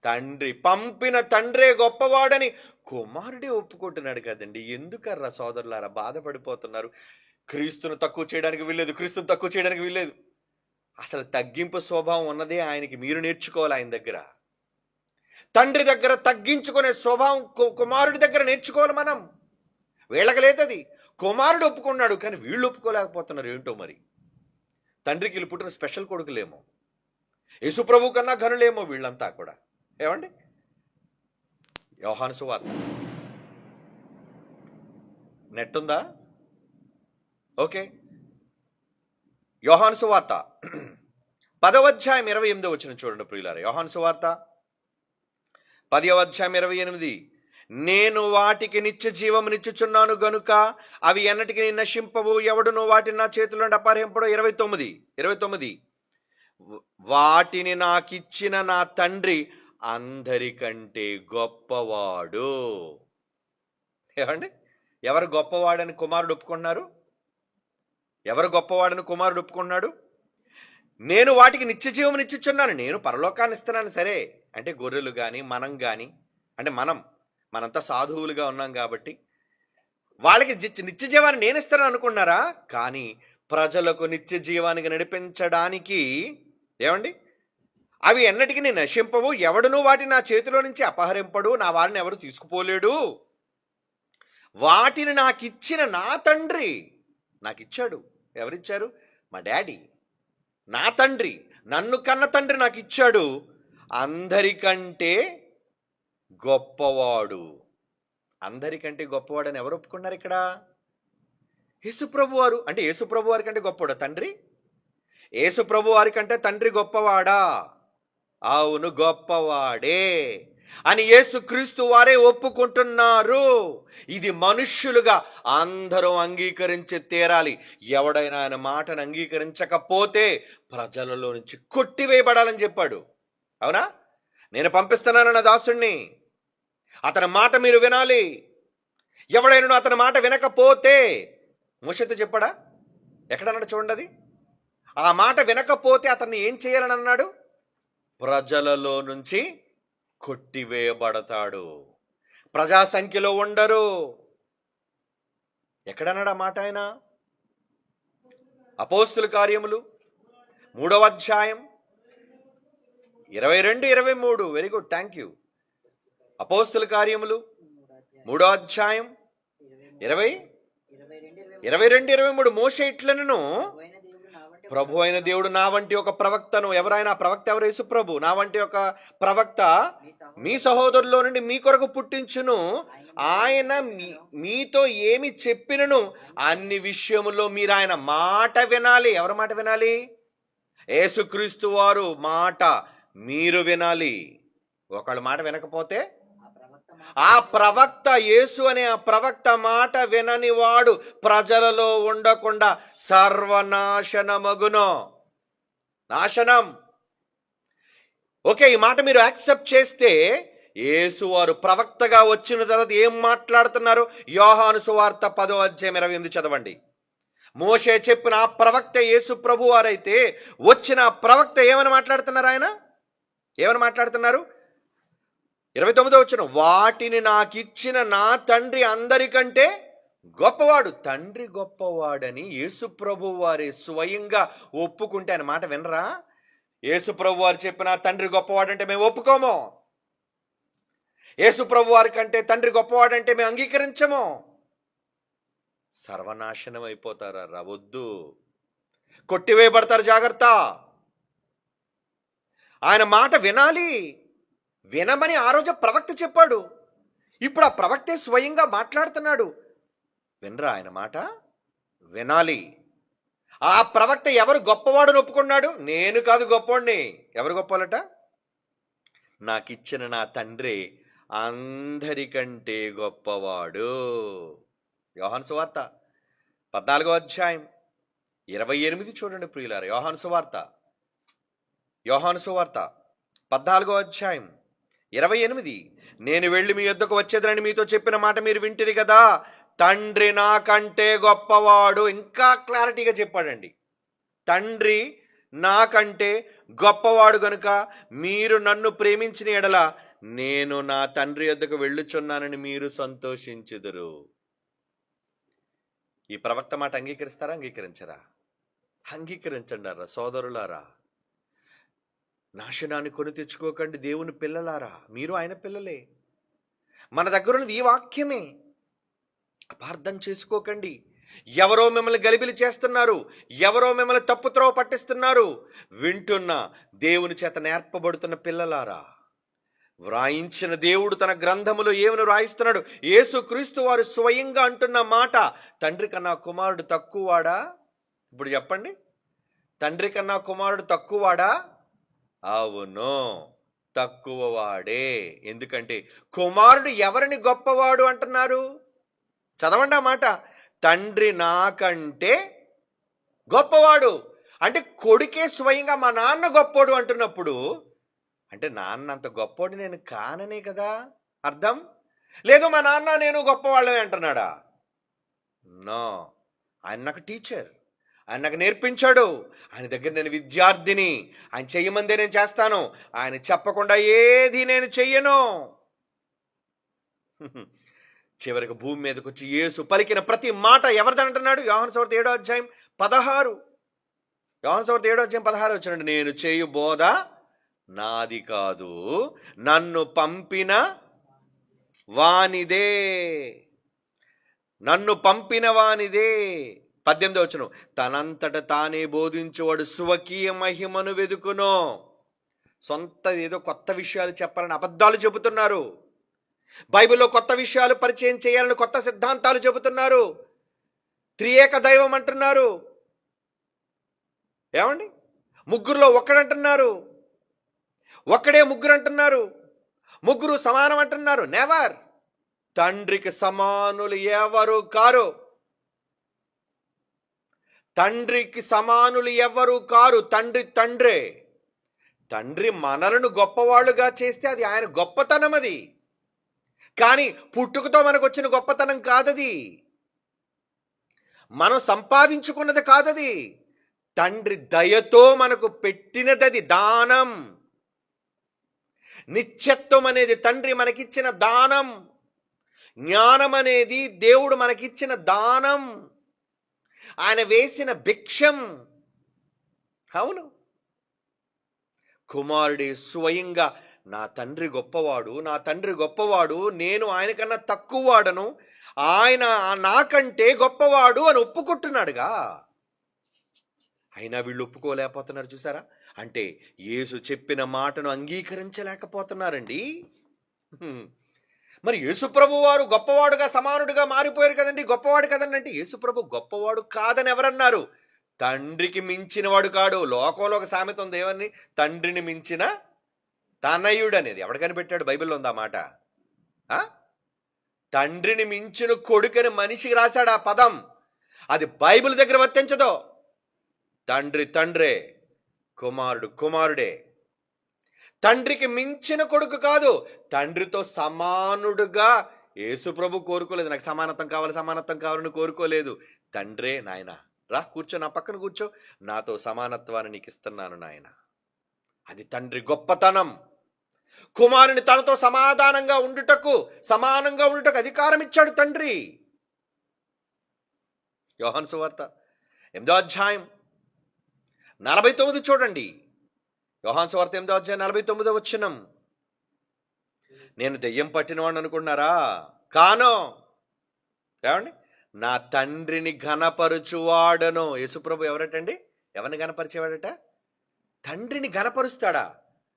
తండ్రి, పంపిన తండ్రే గొప్పవాడని కుమారుడే ఒప్పుకుంటున్నాడు కదండి. ఎందుకర్రా సోదరులారా బాధపడిపోతున్నారు? క్రీస్తును తక్కువ చేయడానికి వీల్లేదు, క్రీస్తును తక్కువ చేయడానికి వీల్లేదు. అసలు తగ్గింపు స్వభావం ఉన్నదే ఆయనకి. మీరు నేర్చుకోవాలి ఆయన దగ్గర. తండ్రి దగ్గర తగ్గించుకునే స్వభావం కుమారుడి దగ్గర నేర్చుకోవాలి మనం. వీళ్ళకి లేదది. కుమారుడు ఒప్పుకున్నాడు, కానీ వీళ్ళు ఒప్పుకోలేకపోతున్నారు. ఏంటో మరి. తండ్రికి వీళ్ళు పుట్టిన స్పెషల్ కొడుకులేమో, యేసుప్రభు కన్నా ఘనులేమో వీళ్ళంతా కూడా. ఏమండి? యోహాను సువార్త నెట్ ఉందా? ఓకే. యోహాను సువార్త 10వ అధ్యాయం 28 చూడండి ప్రియులారా. యోహాను సువార్త 10వ అధ్యాయం 28. నేను వాటికి నిత్య జీవమునిచ్చుచున్నాను గనుక అవి ఎన్నటికి నశింపవు, ఎవడును వాటిని నా చేతిలో నుండి అపహరింపడు. 29 వాటిని నాకిచ్చిన నా తండ్రి అందరికంటే గొప్పవాడు. ఏమండి? ఎవరు గొప్పవాడని కుమారుడు ఒప్పుకున్నారు? ఎవరు గొప్పవాడని కుమారుడు ఒప్పుకున్నాడు? నేను వాటికి నిత్య జీవం ఇచ్చుచున్నాను, నేను పరలోకాన్ని ఇస్తున్నాను. సరే, అంటే గొర్రెలు కానీ మనం కానీ, అంటే మనంతా సాధువులుగా ఉన్నాం కాబట్టి వాళ్ళకి నిత్య జీవాన్ని నేను ఇస్తాను అనుకున్నారా? కానీ ప్రజలకు నిత్య జీవానికి నడిపించడానికి, ఏమండి, అవి ఎన్నటికీ నేను నశింపవు, ఎవడును వాటిని నా చేతిలో నుంచి అపహరింపడు, నా వారిని ఎవరు తీసుకుపోలేడు. వాటిని నాకిచ్చిన నా తండ్రి నాకిచ్చాడు. ఎవరిచ్చారు? మా డాడీ, నా తండ్రి, నన్ను కన్న తండ్రి నాకు ఇచ్చాడు. అందరికంటే గొప్పవాడు. అందరికంటే గొప్పవాడని ఎవరు ఒప్పుకున్నారు ఇక్కడ? యేసుప్రభు వారు. అంటే యేసుప్రభు వారి కంటే గొప్పవాడా తండ్రి? యేసుప్రభు వారి కంటే తండ్రి గొప్పవాడా? అవును, గొప్పవాడే అని యేసుక్రీస్తు వారే ఒప్పుకుంటున్నారు. ఇది మనుష్యులుగా అందరూ అంగీకరించి తీరాలి. ఎవడైనా ఆయన మాటను అంగీకరించకపోతే ప్రజలలో నుంచి కొట్టివేయబడాలని చెప్పాడు. అవునా? నేను పంపిస్తున్నానన్న దాసుణ్ణి, అతని మాట మీరు వినాలి. ఎవడైనా అతని మాట వినకపోతే, మోషేతో చెప్పాడా? ఎక్కడన్నాడు చూడండి. అది ఆ మాట వినకపోతే అతన్ని ఏం చేయాలని అన్నాడు? ప్రజలలో నుంచి కొట్టివేయబడతాడు. ప్రజా సంఖ్యలో ఉండరు. ఎక్కడన్నాడు ఆ మాట ఆయన? అపోస్తుల కార్యములు 3వ అధ్యాయం 22-23. Very good, thank you. అపోస్తుల కార్యములు 3వ అధ్యాయం 22-23. మోషే ఇట్లనెను, ప్రభు అయిన దేవుడు నా వంటి ఒక ప్రవక్తను, ఎవరైనా ప్రవక్త ఎవరు? యేసు ప్రభు. నా వంటి ఒక ప్రవక్త మీ సహోదరులో నుండి మీ కొరకు పుట్టించును. ఆయన మీతో ఏమి చెప్పినను అన్ని విషయములో మీరు ఆయన మాట వినాలి. ఎవరి మాట వినాలి? యేసుక్రీస్తు వారు మాట మీరు వినాలి. ఒకళ్ళ మాట వినకపోతే ఆ ప్రవక్త, యేసు అనే ఆ ప్రవక్త మాట వినని వాడు ప్రజలలో ఉండకుండా సర్వనాశనమగును. నాశనం. ఓకే, ఈ మాట మీరు యాక్సెప్ట్ చేస్తే, యేసు వారు ప్రవక్తగా వచ్చిన తర్వాత ఏం మాట్లాడుతున్నారు? యోహాను సువార్త 10వ అధ్యాయం 28 చదవండి. మోషే చెప్పిన ఆ ప్రవక్త యేసు ప్రభు వారైతే వచ్చిన ప్రవక్త ఏమని మాట్లాడుతున్నారు? ఆయన ఏమని మాట్లాడుతున్నారు? 29వ వచనం, వాటిని నాకిచ్చిన నా తండ్రి అందరికంటే గొప్పవాడు. తండ్రి గొప్పవాడని యేసు ప్రభు వారి స్వయంగా ఒప్పుకుంటే ఆయన మాట వినరా? యేసు ప్రభు వారు చెప్పిన తండ్రి గొప్పవాడంటే మేము ఒప్పుకోము. యేసు ప్రభు వారి కంటే తండ్రి గొప్పవాడంటే మేము అంగీకరించము. సర్వనాశనం అయిపోతారా? వద్దు, కొట్టివేయబడతారు. జాగ్రత్త. ఆయన మాట వినాలి. వినమని ఆ రోజు ప్రవక్త చెప్పాడు. ఇప్పుడు ఆ ప్రవక్తే స్వయంగా మాట్లాడుతున్నాడు. వినరా ఆయన మాట? వినాలి. ఆ ప్రవక్త ఎవరు గొప్పవాడు ఒప్పుకున్నాడు? నేను కాదు గొప్పవాడిని. ఎవరు గొప్పవాళ్ళట? నాకిచ్చిన నా తండ్రి అందరికంటే గొప్పవాడు. యోహాను సువార్త 14వ అధ్యాయం 28 చూడండి ప్రియులారా. యోహాను సువార్త యోహాను సువార్త 14 అధ్యాయం 28, నేను వెళ్ళి మీ యొద్దకు వచ్చేదని మీతో చెప్పిన మాట మీరు వింటిరి కదా, తండ్రి నాకంటే గొప్పవాడు. ఇంకా క్లారిటీగా చెప్పాడండి. తండ్రి నాకంటే గొప్పవాడు గనుక మీరు నన్ను ప్రేమించిన ఎడల నేను నా తండ్రి యొద్దకు వెళ్ళుచున్నానని మీరు సంతోషించుదురు. ఈ ప్రవక్త మాట అంగీకరిస్తారా, అంగీకరించరా? అంగీకరించండారా సోదరులారా. నాశనాన్ని కొని తెచ్చుకోకండి దేవుని పిల్లలారా, మీరు ఆయన పిల్లలే. మన దగ్గర ఉన్నది ఈ వాక్యమే. అపార్థం చేసుకోకండి. ఎవరో మిమ్మల్ని గలిబిలి చేస్తున్నారు, ఎవరో మిమ్మల్ని తప్పుత్రోవ పట్టిస్తున్నారు. వింటున్న దేవుని చేత నేర్పబడుతున్న పిల్లలారా, వ్రాయించిన దేవుడు తన గ్రంథములో ఏమని వ్రాయిస్తున్నాడు? యేసుక్రీస్తు వారు స్వయంగా అంటున్న మాట, తండ్రి కన్నా కుమారుడు తక్కువవాడా? ఇప్పుడు చెప్పండి, తండ్రి కన్నా కుమారుడు తక్కువవాడా? అవును, తక్కువవాడే. ఎందుకంటే కుమారుడు ఎవరిని గొప్పవాడు అంటున్నారు? చదవండి ఆ మాట. తండ్రి నాకంటే గొప్పవాడు అంటే కొడుకే స్వయంగా మా నాన్న గొప్పోడు అంటున్నప్పుడు, అంటే నాన్న అంత గొప్పోడు నేను కాననే కదా అర్థం. లేదు మా నాన్న నేను గొప్పవాళ్ళమే అంటున్నాడా? నో, ఆయన నాకు టీచర్, ఆయన నాకు నేర్పించాడు. ఆయన దగ్గర నేను విద్యార్థిని. ఆయన చెయ్యమందే నేను చేస్తాను, ఆయన చెప్పకుండా ఏది నేను చెయ్యను. చివరికి భూమి మీదకి వచ్చి యేసు పలికిన ప్రతి మాట ఎవరిదంటున్నాడు? యోహాను సువార్త 7 అధ్యాయం 16. యోహాను సువార్త 7 అధ్యాయం 16 వచ్చాడు, నేను చేయు బోధ నాది కాదు, నన్ను పంపిన వానిదే. నన్ను పంపిన వానిదే. 18 వచ్చును, తనంతట తానే బోధించువాడు స్వకీయ మహిమను వెదుకును. సొంత ఏదో కొత్త విషయాలు చెప్పాలని అబద్ధాలు చెబుతున్నారు. బైబిల్లో కొత్త విషయాలు పరిచయం చేయాలని కొత్త సిద్ధాంతాలు చెబుతున్నారు. త్రియేక దైవం అంటున్నారు. ఏమండి, ముగ్గురులో ఒక్కడంటున్నారు, ఒక్కడే ముగ్గురు అంటున్నారు, ముగ్గురు సమానం అంటున్నారు. నెవర్. తండ్రికి సమానులు ఎవరు కారు. తండ్రికి సమానులు ఎవరు కారు. తండ్రి తండ్రే. తండ్రి మనలను గొప్పవాళ్ళుగా చేస్తే అది ఆయన గొప్పతనం. అది కానీ పుట్టుకతో మనకు వచ్చిన గొప్పతనం కాదది, మనం సంపాదించుకున్నది కాదది. తండ్రి దయతో మనకు పెట్టినది దానం. నిత్యత్వం అనేది తండ్రి మనకిచ్చిన దానం. జ్ఞానం అనేది దేవుడు మనకిచ్చిన దానం, ఆయన వేసిన భిక్షం. అవును, కుమారుడే స్వయంగా నా తండ్రి గొప్పవాడు, నా తండ్రి గొప్పవాడు, నేను ఆయన కన్నా తక్కువ వాడను, ఆయన నాకంటే గొప్పవాడు అని ఒప్పుకుంటున్నాడుగా. అయినా వీళ్ళు ఒప్పుకోలేకపోతున్నారు. చూసారా? అంటే యేసు చెప్పిన మాటను అంగీకరించలేకపోతున్నారండి. మరి యేసుప్రభు వారు గొప్పవాడుగా సమానుడిగా మారిపోయారు కదండి, గొప్పవాడు కదండి. అంటే యేసుప్రభు గొప్పవాడు కాదని ఎవరన్నారు? తండ్రికి మించిన వాడు కాడు. లోకంలో ఒక సామెత ఉంది, ఏమని? తండ్రిని మించిన తనయుడు అనేది. ఎవడు కనిపెట్టాడు? బైబిల్లో ఉందా మాట? తండ్రిని మించిన కొడుకని మనిషికి రాశాడు ఆ పదం. అది బైబిల్ దగ్గర వర్తించదు. తండ్రి తండ్రే, కుమారుడు కుమారుడే. తండ్రికి మించిన కొడుకు కాదు, తండ్రితో సమానుడుగా యేసుప్రభు కోరుకోలేదు. నాకు సమానత్వం కావాలి, సమానత్వం కావాలని కోరుకోలేదు. తండ్రే, నాయన రా కూర్చో, నా పక్కన కూర్చో, నాతో సమానత్వాన్ని నీకు ఇస్తున్నాను నాయన. అది తండ్రి గొప్పతనం. కుమారుని తనతో సమానంగా ఉండుటకు అధికారం ఇచ్చాడు తండ్రి. యోహాను సువార్త 8 అధ్యాయం 49 చూడండి. యోహాను సువార్త 8 అధ్యాయం 49 వచనం. నేను దెయ్యం పట్టినవాడిని అనుకున్నారా? కాను. ఏమండి? నా తండ్రిని ఘనపరుచువాడను. యేసుప్రభు ఎవరటండి? ఎవరిని ఘనపరిచేవాడట? తండ్రిని ఘనపరుస్తాడా?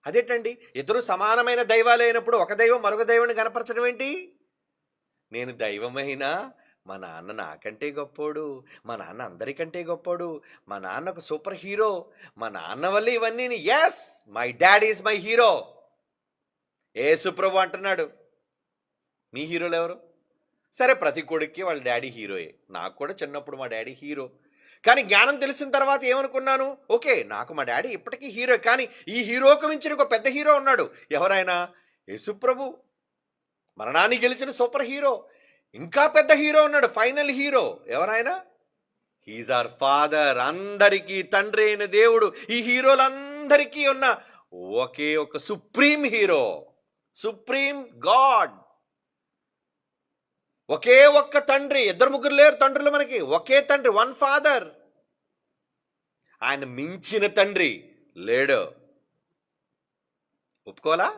అదేంటండి? ఇద్దరు సమానమైన దైవాలు అయినప్పుడు ఒక దైవం మరొక దైవాన్ని ఘనపరచడం ఏంటి? నేను దైవమైనా మా నాన్న నాకంటే గొప్పోడు, మా నాన్న అందరికంటే గొప్పోడు, మా నాన్న ఒక సూపర్ హీరో, మా నాన్న వల్ల ఇవన్నీ. Yes, my dad is my hero. యేసుప్రభు అంటున్నాడు, మీ హీరోలు ఎవరు? సరే, ప్రతి కొడుక్కి వాళ్ళ డాడీ హీరోయే. నాకు కూడా చిన్నప్పుడు మా డాడీ హీరో. కానీ జ్ఞానం తెలిసిన తర్వాత ఏమనుకున్నాను, ఓకే నాకు మా డాడీ ఇప్పటికీ హీరో, కానీ ఈ హీరోకు మించిన ఒక పెద్ద హీరో ఉన్నాడు. ఎవరైనా? యేసుప్రభు, మరణాన్ని గెలిచిన సూపర్ హీరో. ఇంకా పెద్ద హీరో ఉన్నాడు, ఫైనల్ హీరో. ఎవరైనా? His or father. అందరికీ తండ్రి అయిన దేవుడు, ఈ హీరోలందరికీ ఉన్న ఒకే ఒక సుప్రీం హీరో, సుప్రీం గాడ్. ఒకే ఒక్క తండ్రి, ఇద్దరు ముగ్గురు లేరు తండ్రులు మనకి, ఒకే తండ్రి, వన్ ఫాదర్. ఆయన మించిన తండ్రి లేడు. ఒప్పుకోవాలా?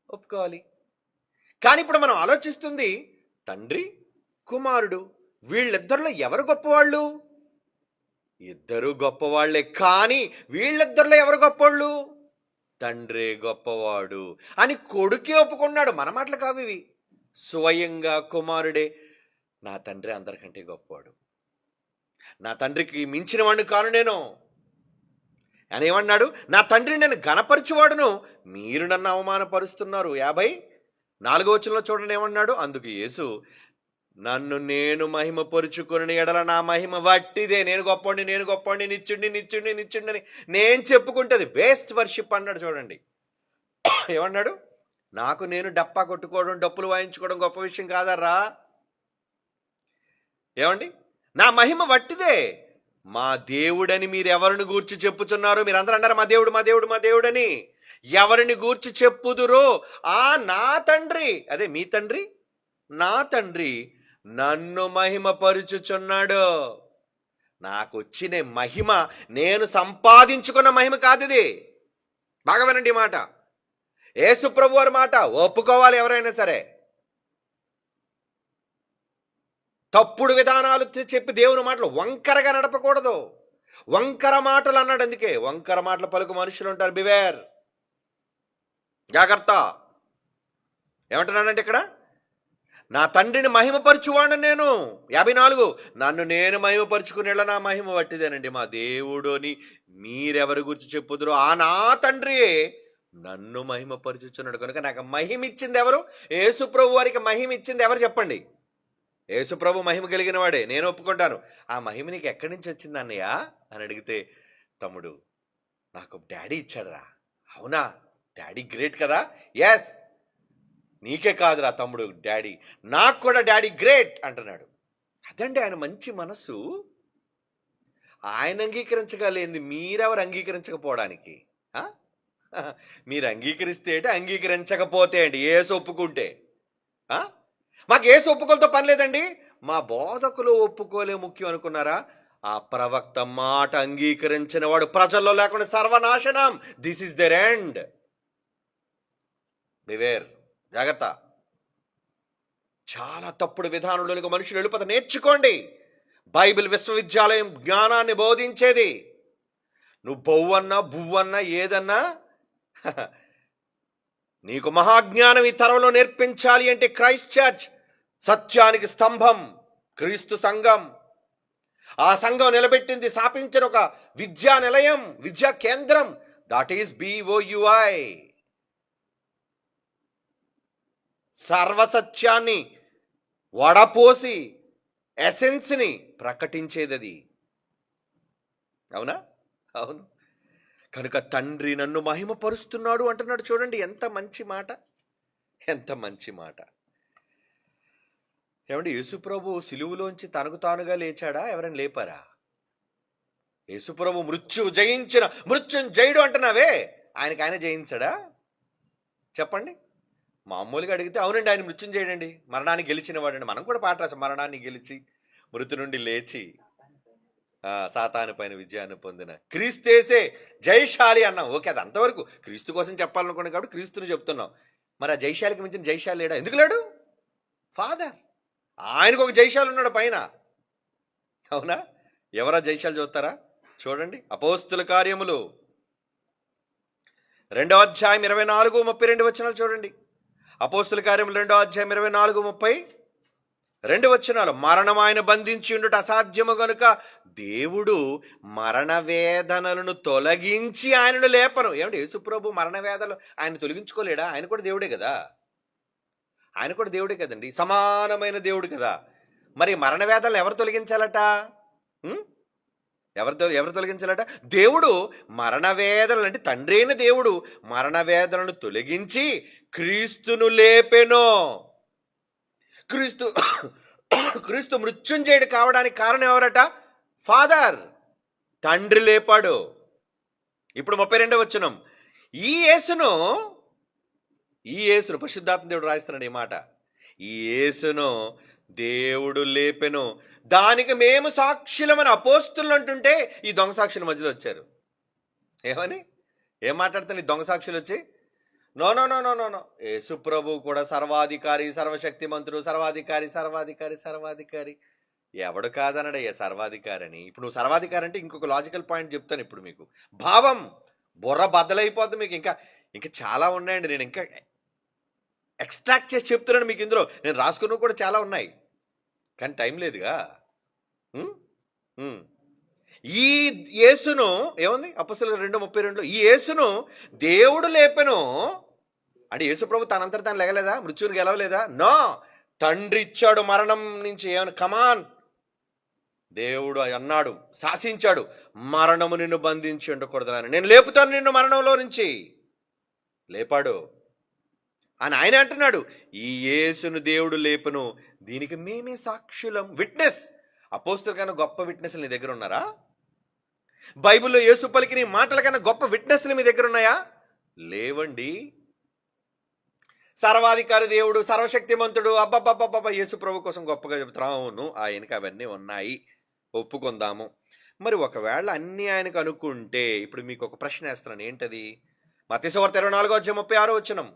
ఒప్పుకోవాలి. కానీ ఇప్పుడు మనం ఆలోచిస్తుంది తండ్రి కుమారుడు, వీళ్ళిద్దరిలో ఎవరు గొప్పవాళ్ళు? ఇద్దరు గొప్పవాళ్లే, కానీ వీళ్ళిద్దరిలో ఎవరు గొప్పవాళ్ళు? తండ్రే గొప్పవాడు అని కొడుకే ఒప్పుకున్నాడు. మన మాటలు కావు ఇవి, స్వయంగా కుమారుడే నా తండ్రి అందరికంటే గొప్పవాడు, నా తండ్రికి మించిన వాడిని కాను నేను అని ఏమన్నాడు? నా తండ్రిని నేను గణపరచువాడును, మీరు నన్ను అవమానపరుస్తున్నారు. 54వ వచనంలో చూడండి ఏమన్నాడు. అందుకు యేసు, నన్ను నేను మహిమపరుచుకుని ఎడల నా మహిమ వట్టిదే. నేను గొప్పండి, నేను గొప్పండి, నిత్యుడిని నిత్యుడిని నిత్యుడిని అని నేను చెప్పుకుంటే అది వేస్ట్ వర్షిప్ అన్నాడు. చూడండి ఏమన్నాడు? నాకు నేను డప్పా కొట్టుకోవడం, డప్పులు వాయించుకోవడం గొప్ప విషయం కాదర్రా. ఏమండి? నా మహిమ వట్టిదే. మా దేవుడని మీరు ఎవరిని గూర్చి చెప్పుచున్నారు? మీరు అందరూ అన్నారు మా దేవుడు, మా దేవుడు, మా దేవుడని. ఎవరిని గూర్చి చెప్పుదురో ఆ నా తండ్రి, అదే మీ తండ్రి, నా తండ్రి నన్ను మహిమపరుచుచున్నాడు. నాకు వచ్చిన మహిమ నేను సంపాదించుకున్న మహిమ కాదు ఇది. బాగా వినండి ఈ మాట, యేసు ప్రభు వారి మాట ఒప్పుకోవాలి ఎవరైనా సరే. తప్పుడు విధానాలు చెప్పి దేవుని మాటలు వంకరగా నడపకూడదు. వంకర మాటలు అన్నాడు, అందుకే వంకర మాటలు పలుకు మనుషులు ఉంటారు, బివేర్, జాగ్రత్త. ఏమంటున్నాడంటే ఇక్కడ, నా తండ్రిని మహిమపరచువాడు నేను. 54, నన్ను నేను మహిమపరుచుకునేలా నా మహిమ వట్టిదేనండి. మా దేవుడు అని మీరెవరి గురించి చెప్పుదురో ఆ నా తండ్రి నన్ను మహిమపరుచుచున్నాడు. కనుక నాకు మహిమ ఇచ్చింది ఎవరు? యేసు ప్రభు వారికి మహిమ ఇచ్చింది ఎవరు చెప్పండి? యేసు ప్రభు మహిమ కలిగిన వాడే, నేను ఒప్పుకుంటాను. ఆ మహిమ నీకు ఎక్కడి నుంచి వచ్చింది అన్నయ్య అని అడిగితే, తమ్ముడు నాకు డాడీ ఇచ్చాడురా. అవునా? డాడీ గ్రేట్ కదా? ఎస్, నీకే కాదురా తమ్ముడు డాడీ, నాకు కూడా డాడీ గ్రేట్ అంటున్నాడు. అదండి ఆయన మంచి మనస్సు. ఆయన అంగీకరించగలేంది మీరెవరు అంగీకరించకపోవడానికి? మీరు అంగీకరిస్తే ఏంటి, అంగీకరించకపోతే ఏంటి? ఏసు ఒప్పుకుంటే మాకు ఏసు ఒప్పుకోలతో పని లేదండి. మా బోధకులు ఒప్పుకోలే ముఖ్యం అనుకున్నారా? ఆ ప్రవక్త మాట అంగీకరించిన వాడు ప్రజల్లో లేకుండా సర్వనాశనం. This is the end. Beware, జాగ్రత్త. చాలా తప్పుడు విధానంలోనికి మనుషులు వెళ్ళిపోతే నేర్చుకోండి. బైబిల్ విశ్వవిద్యాలయం జ్ఞానాన్ని బోధించేది. నువ్వు బొవ్వన్నా బువ్వన్నా ఏదన్నా నీకు మహాజ్ఞానం ఈ తరంలో నేర్పించాలి అంటే క్రైస్ట్ చర్చ్ సత్యానికి స్తంభం, క్రీస్తు సంఘం. ఆ సంఘం నిలబెట్టింది, స్థాపించిన ఒక విద్యా నిలయం, విద్యా కేంద్రం, దట్ ఈస్ BOUI. సర్వసత్యాన్ని వడపోసి ఎసెన్స్ని ప్రకటించేది అది. అవునా? అవును. కనుక తండ్రి నన్ను మహిమపరుస్తున్నాడు అంటున్నాడు. చూడండి ఎంత మంచి మాట, ఎంత మంచి మాట. ఏమంటే యేసుప్రభు సిలువులోంచి తనకు తానుగా లేచాడా? ఎవరైనా లేపారా? యేసుప్రభు మృత్యుంజయుడు అంటున్నావే, ఆయనకి ఆయన జయించాడా? చెప్పండి. మామూలుగా అడిగితే అవునండి ఆయన మృత్యుంజయుడండి, మరణాన్ని గెలిచిన వాడండి. మనం కూడా పాట రాసాం, మరణాన్ని గెలిచి మృతి నుండి లేచి సాతాను పైన విజయాన్ని పొందిన క్రీస్తేసే జయశాలి అన్నాం. ఓకే, అది అంతవరకు క్రీస్తు కోసం చెప్పాలనుకోండి కాబట్టి క్రీస్తుని చెప్తున్నాం. మరి ఆ జయశాలికి మించిన జయశాలి లేడా? ఎందుకు లేడు? ఫాదర్, ఆయనకు ఒక జయశాలి ఉన్నాడు పైన. అవునా? ఎవరా జయశాలి చూస్తారా? చూడండి అపోస్తుల కార్యములు 2వ అధ్యాయం 24-32 వచనాలు చూడండి. అపోస్తుల కార్యములు 2వ అధ్యాయం 24-32 వచనాలు. మరణం ఆయన బంధించి ఉండుట అసాధ్యము గనుక దేవుడు మరణ వేదనలను తొలగించి ఆయనను లేపను. ఏమంటే యేసుప్రభు మరణ వేదనలు ఆయన తొలగించుకోలేడా? ఆయన కూడా దేవుడే కదా, ఆయన కూడా దేవుడే కదండి, సమానమైన దేవుడు కదా. మరి మరణ వేదనలు ఎవరు తొలగించాలట? ఎవరు తొలగించాలట? దేవుడు మరణ వేదనలు, అంటే తండ్రి అయిన దేవుడు మరణ వేదనలను తొలగించి క్రీస్తును లేపెను. క్రీస్తు క్రీస్తు మృత్యుంజయుడు కావడానికి కారణం ఎవరట? ఫాదర్, తండ్రి లేపాడు. ఇప్పుడు 32వ వచనం, ఈ యేసును పరిశుద్ధాత్మ దేవుడు రాయిస్తున్నాడు ఈ మాట, ఈ యేసును దేవుడు లేపెను, దానికి మేము సాక్షులమని అపోస్తులు అంటుంటే ఈ దొంగ సాక్షుల మధ్యలో వచ్చారు. ఏం మాట్లాడుతాను ఈ దొంగ సాక్షులు వచ్చి? No no no no no no Yesu ప్రభు కూడా సర్వాధికారి, సర్వశక్తిమంతుడు, సర్వాధికారి. ఎవడు కాదనడయ్యా సర్వాధికారి అని. ఇప్పుడు నువ్వు సర్వాధికారి అంటే ఇంకొక లాజికల్ పాయింట్ చెప్తాను ఇప్పుడు మీకు. భావం బుర్ర బద్దలైపోద్ది మీకు. ఇంకా చాలా ఉన్నాయండి, నేను ఇంకా ఎక్స్ట్రాక్ట్ చేసి చెప్తున్నాను మీకు. ఇందులో నేను రాసుకున్నవి కూడా చాలా ఉన్నాయి, కానీ టైం లేదుగా. ఈ యేసును ఏముంది అపొస్తలుల 2:32, ఈ యేసును దేవుడు లేపెను అంటే యేసు ప్రభు తనంతట తాను లేగలేదా? మృత్యువుని గెలవలేదా? నో, తండ్రి ఇచ్చాడు మరణం నుంచి. ఏమన్నా కమాన్, దేవుడు అన్నాడు, శాసించాడు, మరణము నిన్ను బంధించి ఉండకూడదని, నేను లేపుతాను నిన్ను మరణంలో నుంచి. లేపాడు అని ఆయన అంటున్నాడు. ఈ యేసును దేవుడు లేపను, దీనికి మేమే సాక్షులం. విట్నెస్. అపోస్తలుల కన్నా గొప్ప విట్నెస్లు నీ దగ్గర ఉన్నారా? బైబిల్లో యేసు పలికిన మాటల కన్నా గొప్ప విట్నెస్లు మీ దగ్గర ఉన్నాయా? లేవండి. సర్వాధికారి దేవుడు, సర్వశక్తిమంతుడు, అబ్బబ్బబ్బబ్బ యేసు ప్రభు కోసం గొప్పగా చెబుతున్నాం. అవును, ఆయనకి అవన్నీ ఉన్నాయి, ఒప్పుకుందాము. మరి ఒకవేళ అన్నీ ఆయనకు అనుకుంటే, ఇప్పుడు మీకు ఒక ప్రశ్న వేస్తున్నాను. ఏంటది? మత్తయి సువార్త 24:36 వచనం.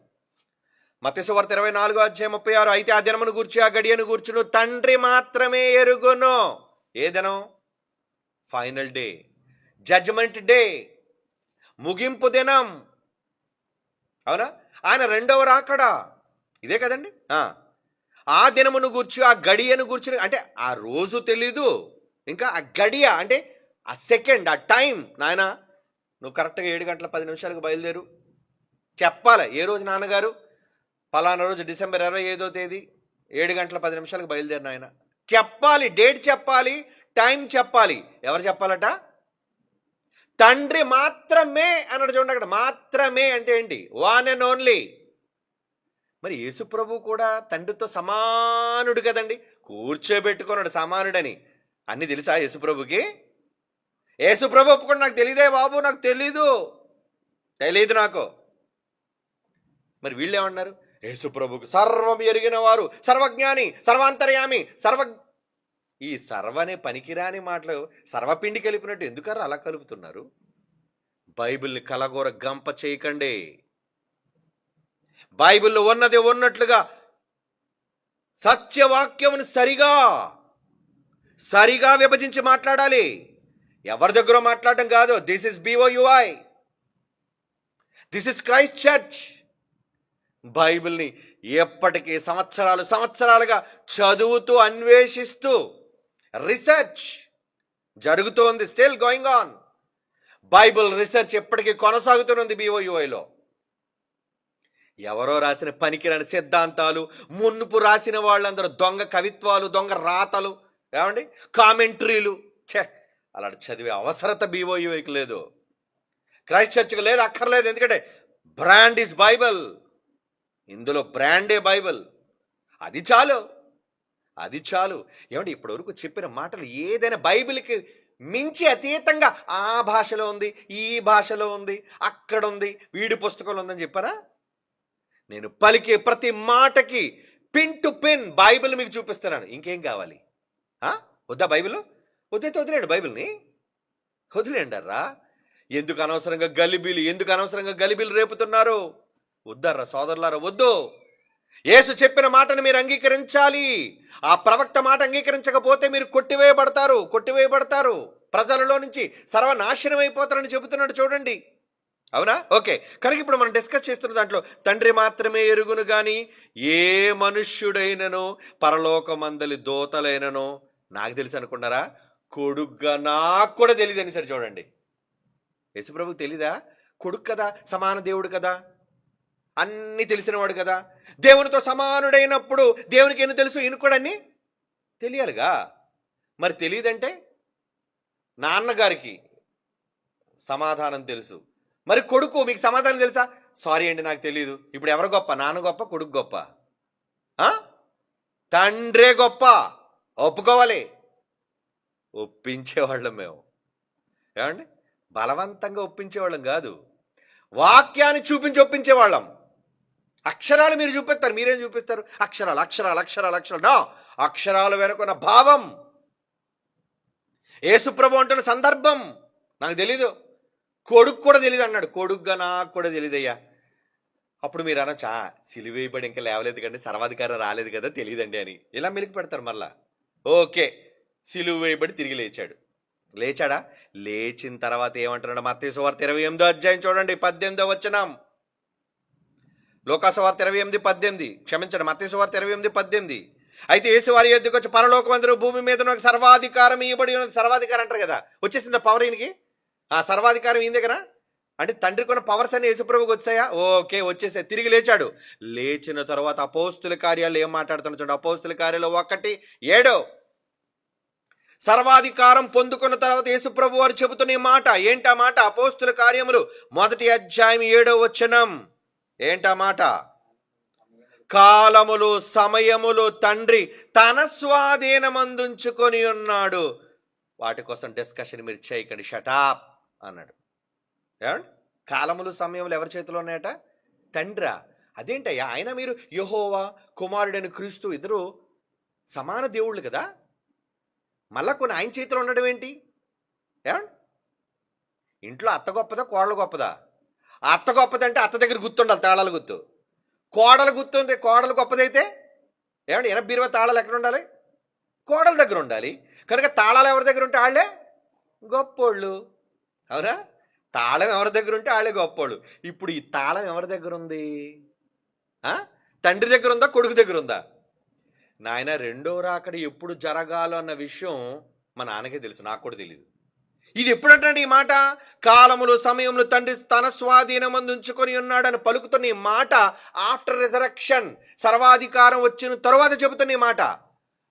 మత్తయి సువార్త 24:36, అయితే ఆ దినమును గూర్చి, ఆ గడియను గూర్చును తండ్రి మాత్రమే ఎరుగును. ఏ దినం? ఫైనల్ డే, జడ్జ్మెంట్ డే, ముగింపు దినం. అవునా? ఆయన రెండవ రాకడ ఇదే కదండి. ఆ దినమును గూర్చి, ఆ గడియను గూర్చి, అంటే ఆ రోజు తెలీదు, ఇంకా ఆ గడియ అంటే ఆ సెకండ్, ఆ టైం. నాయన నువ్వు కరెక్ట్గా 7:10 బయలుదేరు చెప్పాలి. ఏ రోజు నాన్నగారు? పలానా రోజు డిసెంబర్ 25వ తేదీ 7:10 బయలుదేరిన ఆయన చెప్పాలి. డేట్ చెప్పాలి, టైం చెప్పాలి. ఎవరు చెప్పాలట? తండ్రి మాత్రమే అన్నాడు. చూడండి అక్కడ, మాత్రమే అంటే ఏంటి? One and only. మరి యేసు ప్రభు కూడా తండ్రితో సమానుడు కదండి, కూర్చోబెట్టుకున్నాడు సమానుడని. అన్నీ తెలుసా యేసు ప్రభుకి? యేసు ప్రభు ఒప్పుకోండి, నాకు తెలియదే బాబు, నాకు తెలీదు నాకు. మరి వీళ్ళు ఏమన్నారు? యేసు ప్రభుకి సర్వం ఎరిగిన వారు, సర్వజ్ఞాని, సర్వాంతర్యామి, ఈ సర్వనే పనికిరాని మాటలు సర్వపిండి కలిపినట్టు ఎందుకరా అలా కలుపుతున్నారు? బైబిల్ని కలగోర గంప చేయకండి. బైబిల్లో ఉన్నది ఉన్నట్లుగా సత్యవాక్యమును సరిగా విభజించి మాట్లాడాలి. ఎవరి దగ్గర మాట్లాడడం కాదు. This is BOUI, this is Christ church. బైబిల్ని ఎప్పటికీ సంవత్సరాలుగా చదువుతూ, అన్వేషిస్తూ, రీసెర్చ్ జరుగుతోంది. Still going on. Bible research ఎప్పటికీ కొనసాగుతున్నది BOUIలో. ఎవరో రాసిన పనికిరాని సిద్ధాంతాలు, మున్నుపు రాసిన వాళ్ళందరూ దొంగ కవిత్వాలు, దొంగ రాతలు, ఏమండి కామెంట్రీలు, అలాంటి చదివే అవసరత BOUIకి లేదు, క్రైస్ట్ చర్చ్కి లేదు, అక్కర్లేదు. ఎందుకంటే బ్రాండ్ ఈజ్ బైబిల్. ఇందులో బ్రాండే బైబిల్. అది చాలు. ఏమంటే ఇప్పటివరకు చెప్పిన మాటలు ఏదైనా బైబిల్కి మించి అతీతంగా ఆ భాషలో ఉంది, ఈ భాషలో ఉంది, అక్కడ ఉంది, వీడి పుస్తకంలో ఉందని చెప్పారా? నేను పలికే ప్రతి మాటకి పిన్ టు పిన్ బైబిల్ మీకు చూపిస్తున్నాను. ఇంకేం కావాలి? వద్దా బైబిల్? వద్దైతే వదిలేండి, బైబిల్ని వదిలేండి అర్రా. ఎందుకు అనవసరంగా గలిబీలు రేపుతున్నారు? వద్దర్రా సోదరులారా, వద్దు. యేసు చెప్పిన మాటను మీరు అంగీకరించాలి. ఆ ప్రవక్త మాట అంగీకరించకపోతే మీరు కొట్టివేయబడతారు, ప్రజలలో నుంచి సర్వనాశనం అయిపోతారని చెబుతున్నాడు. చూడండి, అవునా? ఓకే, కనుక ఇప్పుడు మనం డిస్కస్ చేస్తున్న దాంట్లో తండ్రి మాత్రమే ఎరుగును గాని ఏ మనుష్యుడైనను, పరలోకమందలి దూతలైనను నాకు తెలుసు అనుకున్నారా? కొడుగ్గా నాకు కూడా తెలియదని. సరే చూడండి, యేసుప్రభుకు తెలీదా? కొడుకు కదా, సమాన దేవుడు కదా, అన్నీ తెలిసినవాడు కదా. దేవునితో సమానుడైనప్పుడు దేవునికి ఎన్ని తెలుసు, ఈయన కూడా అన్నీ తెలియాలిగా. మరి తెలియదంటే నాన్నగారికి సమాధానం తెలుసు. మరి కొడుకు మీకు సమాధానం తెలుసా? సారీ అండి నాకు తెలియదు. ఇప్పుడు ఎవరు గొప్ప? నాన్న గొప్ప, కొడుకు గొప్ప? తండ్రే గొప్ప. ఒప్పుకోవాలి. ఒప్పించేవాళ్ళం మేము. ఏమండి? బలవంతంగా ఒప్పించేవాళ్ళం కాదు, వాక్యాన్ని చూపించి ఒప్పించేవాళ్ళం. అక్షరాలు మీరు చూపిస్తారు, మీరేం చూపిస్తారు? అక్షరాలు అక్షరాలు అక్షరాలు అక్షరాలు నా అక్షరాలు వెనుకున్న భావం. యేసుప్రభు అంటున్న సందర్భం నాకు తెలీదు, కొడుకు కూడా తెలియదు అన్నాడు. కొడుకుగా నాకు కూడా తెలియదయ్యా. అప్పుడు మీరు అనొచ్చా, సిలువేయబడి ఇంకా లేవలేదు కండి, సర్వాధికారం రాలేదు కదా, తెలియదండి అని ఇలా మెలికి పెడతారు మళ్ళా. ఓకే, సిలువ వేయబడి తిరిగి లేచాడు. లేచాడా? లేచిన తర్వాత ఏమంటున్నాడు? మత్తయి సువార్త 28వ అధ్యాయం చూడండి, 18వ వచనం. లోకా సువార్త 28:18, క్షమించండి, మత్తయి సువార్త 28:18. అయితే యేసు వారి యొద్దకు వచ్చి, పరలోకమందును భూమి మీద నాకు సర్వాధికారం ఇవ్వబడి ఉన్నది. సర్వాధికారం అంటారు కదా, వచ్చేసింది పవర్ ఈయనకి. ఆ సర్వాధికారం ఈయన దగ్గర అంటే తండ్రి కొన్న పవర్స్ అన్ని యేసుప్రభుకి వచ్చాయా? ఓకే, వచ్చేసాయి. తిరిగి లేచాడు. లేచిన తర్వాత అపోస్తుల కార్యాలు ఏం మాట్లాడుతున్నా చూడండి. అపోస్తుల కార్యాలు 1:7. సర్వాధికారం పొందుకున్న తర్వాత యేసుప్రభు వారు చెబుతున్న మాట ఏంటా మాట? అపోస్తుల కార్యములు 1వ అధ్యాయం 7వ వచనం. ఏంటా మాట? కాలములు సమయములు తండ్రి తన స్వాధీనమందుంచుకొని ఉన్నాడు, వాటి కోసం డిస్కషన్ మీరు చేయకండి, షటాప్ అన్నాడు. ఏమండి? కాలములు సమయములు ఎవరి చేతిలో ఉన్నాయట? తండ్రా. అదేంటయ్యా, ఆయన మీరు యెహోవా కుమారుడైన క్రీస్తు ఇద్దరు సమాన దేవుళ్ళు కదా, మళ్ళా కొన్ని ఆయన చేతిలో ఉండడం ఏంటి? ఏమండి? ఇంట్లో అత్త గొప్పదా, కోడలు గొప్పదా? అత్త గొప్పదంటే అత్త దగ్గర గుర్తుండాలి, తాళాల గుర్తు. కోడలు గుర్తుంటే కోడలు గొప్పదైతే ఏమండి, 80-20 తాళాలు ఎక్కడ ఉండాలి? కోడల దగ్గర ఉండాలి. కనుక తాళాలు ఎవరి దగ్గర ఉంటే వాళ్ళే గొప్పోళ్ళు, అవునా? తాళం ఎవరి దగ్గర ఉంటే వాళ్ళే గొప్పోళ్ళు. ఇప్పుడు ఈ తాళం ఎవరి దగ్గర ఉంది? తండ్రి దగ్గర ఉందా, కొడుకు దగ్గర ఉందా? నాయన రెండో రాకడ ఎప్పుడు జరగాలో అన్న విషయం మా నాన్నకే తెలుసు, నాకు కూడా తెలియదు. ఇది ఎప్పుడంటే ఈ మాట, కాలములు సమయములు తండ్రి తన స్వాధీనమందు ఉంచుకొని ఉన్నాడు అని పలుకుతున్న ఈ మాట ఆఫ్టర్ రిజరక్షన్, సర్వాధికారం వచ్చిన తరువాత చెబుతున్న ఈ మాట.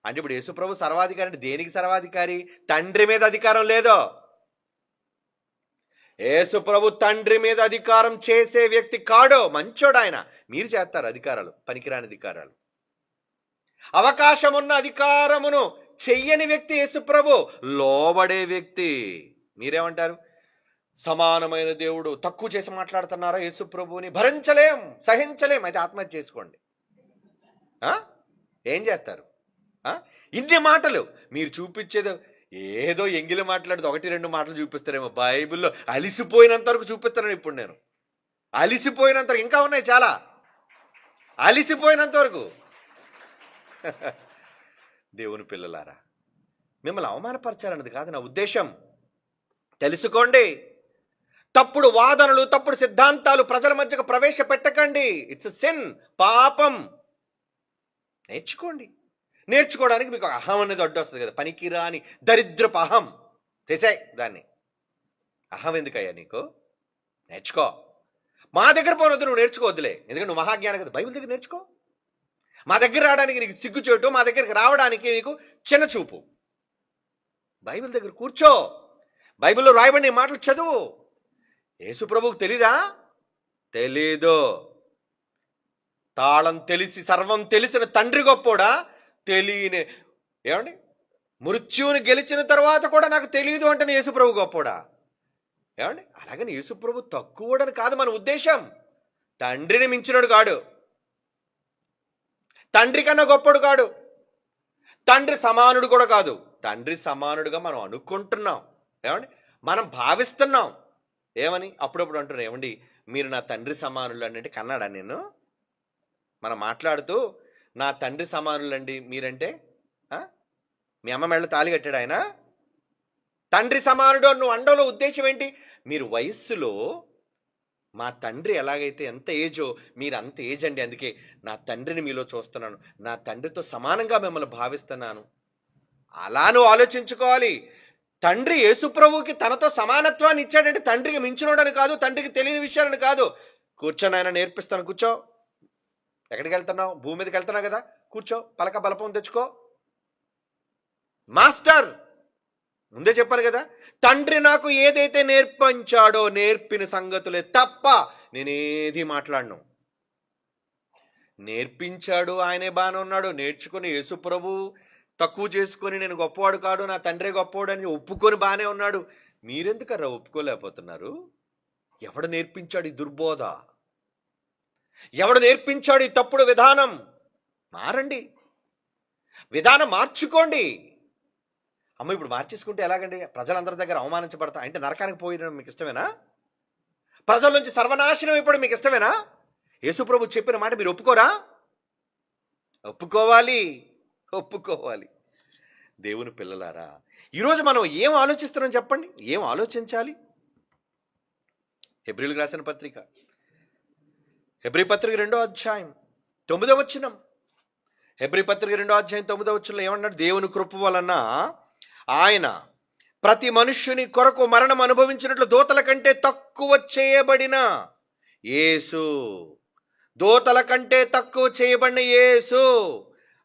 అంటే ఇప్పుడు యేసుప్రభు సర్వాధికారి అంటే దేనికి సర్వాధికారి? తండ్రి మీద అధికారం లేదో. యేసుప్రభు తండ్రి మీద అధికారం చేసే వ్యక్తి కాడో, మంచోడు ఆయన. మీరు చేస్తారు అధికారాలు, పనికిరాని అధికారాలు. అవకాశం ఉన్న అధికారమును చెయ్యని వ్యక్తి యేసుప్రభు, లోబడే వ్యక్తి. మీరేమంటారు? సమానమైన దేవుడు తక్కువ చేసి మాట్లాడుతున్నారా యేసుప్రభుని? భరించలేం, సహించలేం, అయితే ఆత్మహత్య చేసుకోండి. ఏం చేస్తారు? ఇన్ని మాటలు మీరు చూపించేది ఏదో ఎంగిలి మాట్లాడితే 1-2 మాటలు చూపిస్తారేమో. బైబిల్లో అలిసిపోయినంత వరకు చూపిస్తాను ఇప్పుడు నేను. అలిసిపోయినంత వరకు, ఇంకా ఉన్నాయి చాలా, అలిసిపోయినంత వరకు. దేవుని పిల్లలారా, మిమ్మల్ని అవమానపరచాలన్నది కాదు నా ఉద్దేశం. తెలుసుకోండి. తప్పుడు వాదనలు, తప్పుడు సిద్ధాంతాలు ప్రజల మధ్యకు ప్రవేశపెట్టకండి. ఇట్స్ సిన్, పాపం. నేర్చుకోవడానికి మీకు అహం అనేది అడ్డు వస్తుంది కదా, పనికిరాని దరిద్రపు అహం. తెసాయి దాన్ని. అహం ఎందుకయ్యా నీకు? నేర్చుకో. మా దగ్గర పోనొద్దు, నువ్వు నేర్చుకోవద్దులే, ఎందుకంటే నువ్వు మహాజ్ఞానం కదా. బైబిల్ దగ్గర నేర్చుకో. మా దగ్గర రావడానికి నీకు సిగ్గుచేటు, మా దగ్గరికి రావడానికి నీకు చిన్న చూపు. బైబిల్ దగ్గర కూర్చో, బైబిల్లో రాయబడిన మాటలు చదువు. యేసుప్రభువుకు తెలీదా? తెలీదు. తాళం తెలిసి సర్వం తెలిసిన తండ్రి గొప్పోడా? తెలియని. ఏమండి, మృత్యువుని గెలిచిన తర్వాత కూడా నాకు తెలియదు అంటే యేసుప్రభు గొప్పోడా? ఏమండి, అలాగని యేసుప్రభు తక్కువడని కాదు మన ఉద్దేశం. తండ్రిని మించినడు కాడు, తండ్రి కన్నా గొప్పడు కాడు, తండ్రి సమానుడు కూడా కాదు. తండ్రి సమానుడుగా మనం అనుకుంటున్నాం, ఏమండి, మనం భావిస్తున్నాం. ఏమని అప్పుడప్పుడు అంటున్నాం, ఏమండి మీరు నా తండ్రి సమానులు అంటే కన్నాడా నేను? మనం మాట్లాడుతూ నా తండ్రి సమానులండి మీరంటే, మీ అమ్మ మెళ్ళ తాళి కట్టాడు ఆయన? తండ్రి సమానుడు నువ్వు అండంలో ఉద్దేశం ఏంటి? మీరు వయస్సులో మా తండ్రి ఎలాగైతే ఎంత ఏజో మీరు అంత ఏజ్ అండి, అందుకే నా తండ్రిని మీలో చూస్తున్నాను, నా తండ్రితో సమానంగా మిమ్మల్ని భావిస్తున్నాను. అలా నువ్వు ఆలోచించుకోవాలి. తండ్రి యేసుప్రభువుకి తనతో సమానత్వాన్ని ఇచ్చాడంటే తండ్రికి మించినోడని కాదు, తండ్రికి తెలియని విషయాలని కాదు. కూర్చొని ఆయన నేర్పిస్తాను, కూర్చో. ఎక్కడికి వెళ్తున్నావు? భూమి మీదకి వెళ్తున్నావు కదా, కూర్చో, పలక బలపం తెచ్చుకో. మాస్టర్ ముందే చెప్పాను కదా, తండ్రి నాకు ఏదైతే నేర్పించాడో నేర్పిన సంగతులే తప్ప నేనేది మాట్లాడను. నేర్పించాడు, ఆయనే బాగానే ఉన్నాడు. నేర్చుకుని యేసు ప్రభు తక్కువ చేసుకొని నేను గొప్పవాడు కాడు, నా తండ్రే గొప్పవాడు అని ఒప్పుకొని బాగానే ఉన్నాడు. మీరెందుకర్రా ఒప్పుకోలేకపోతున్నారు? ఎవడు నేర్పించాడు ఈ దుర్బోధ? ఎవడు నేర్పించాడు ఈ తప్పుడు విధానం? మారండి, విధానం మార్చుకోండి. అమ్మ ఇప్పుడు మార్చేసుకుంటే ఎలాగండి? ప్రజలందరి దగ్గర అవమానించబడతా అంటే నరకానికి పోయడం మీకు ఇష్టమేనా? ప్రజల నుంచి సర్వనాశనం అయిపోవడం మీకు ఇష్టమేనా? యేసుప్రభు చెప్పిన మాట మీరు ఒప్పుకోరా? ఒప్పుకోవాలి, ఒప్పుకోవాలి. దేవుని పిల్లలారా, ఈరోజు మనం ఏం ఆలోచిస్తున్నాం చెప్పండి? ఏం ఆలోచించాలి? హెబ్రీయులకు రాసిన పత్రిక, హెబ్రీ పత్రిక 2వ అధ్యాయం 9వ వచనం. హెబ్రీ పత్రిక 2వ అధ్యాయం 9వ వచనంలో ఏమన్నాడు? దేవుని కృప వలన ఆయన ప్రతి మనుష్యుని కొరకు మరణం అనుభవించినట్లు దూతల కంటే తక్కువ చేయబడిన యేసు, దూతల కంటే తక్కువ చేయబడిన యేసు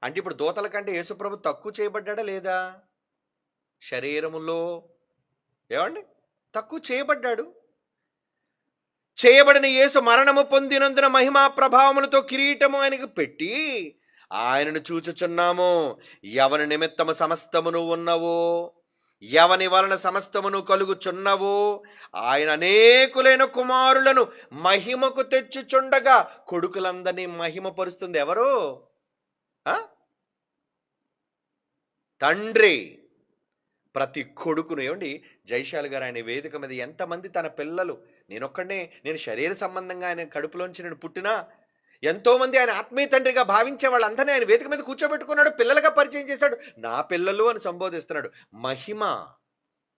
అంటే ఇప్పుడు దూతల కంటే యేసు ప్రభు తక్కువ చేయబడ్డా లేదా? శరీరములో ఏమండి తక్కువ చేయబడ్డాడు. చేయబడిన యేసు మరణము పొందినందున మహిమా ప్రభావములతో కిరీటము ఆయనకు పెట్టి ఆయనను చూచుచున్నాము. ఎవని నిమిత్తము సమస్తమును ఉన్నవో, ఎవని వలన సమస్తమును కలుగుచున్నవో ఆయన అనేకులైన కుమారులను మహిమకు తెచ్చుచుండగా కొడుకులందరినీ మహిమపరుస్తుంది ఎవరు? తండ్రి. ప్రతి కొడుకును ఏమండి, జైశాల్ గారు ఆయన వేదిక మీద ఎంతమంది తన పిల్లలు, నేను శరీర సంబంధంగా ఆయన కడుపులోంచి నేను పుట్టినా ఎంతోమంది ఆయన ఆత్మీయ తండ్రిగా భావించే వాళ్ళందరినీ ఆయన వేదిక మీద కూర్చోబెట్టుకున్నాడు, పిల్లలుగా పరిచయం చేశాడు. నా పిల్లలు అని సంబోధిస్తున్నాడు. మహిమ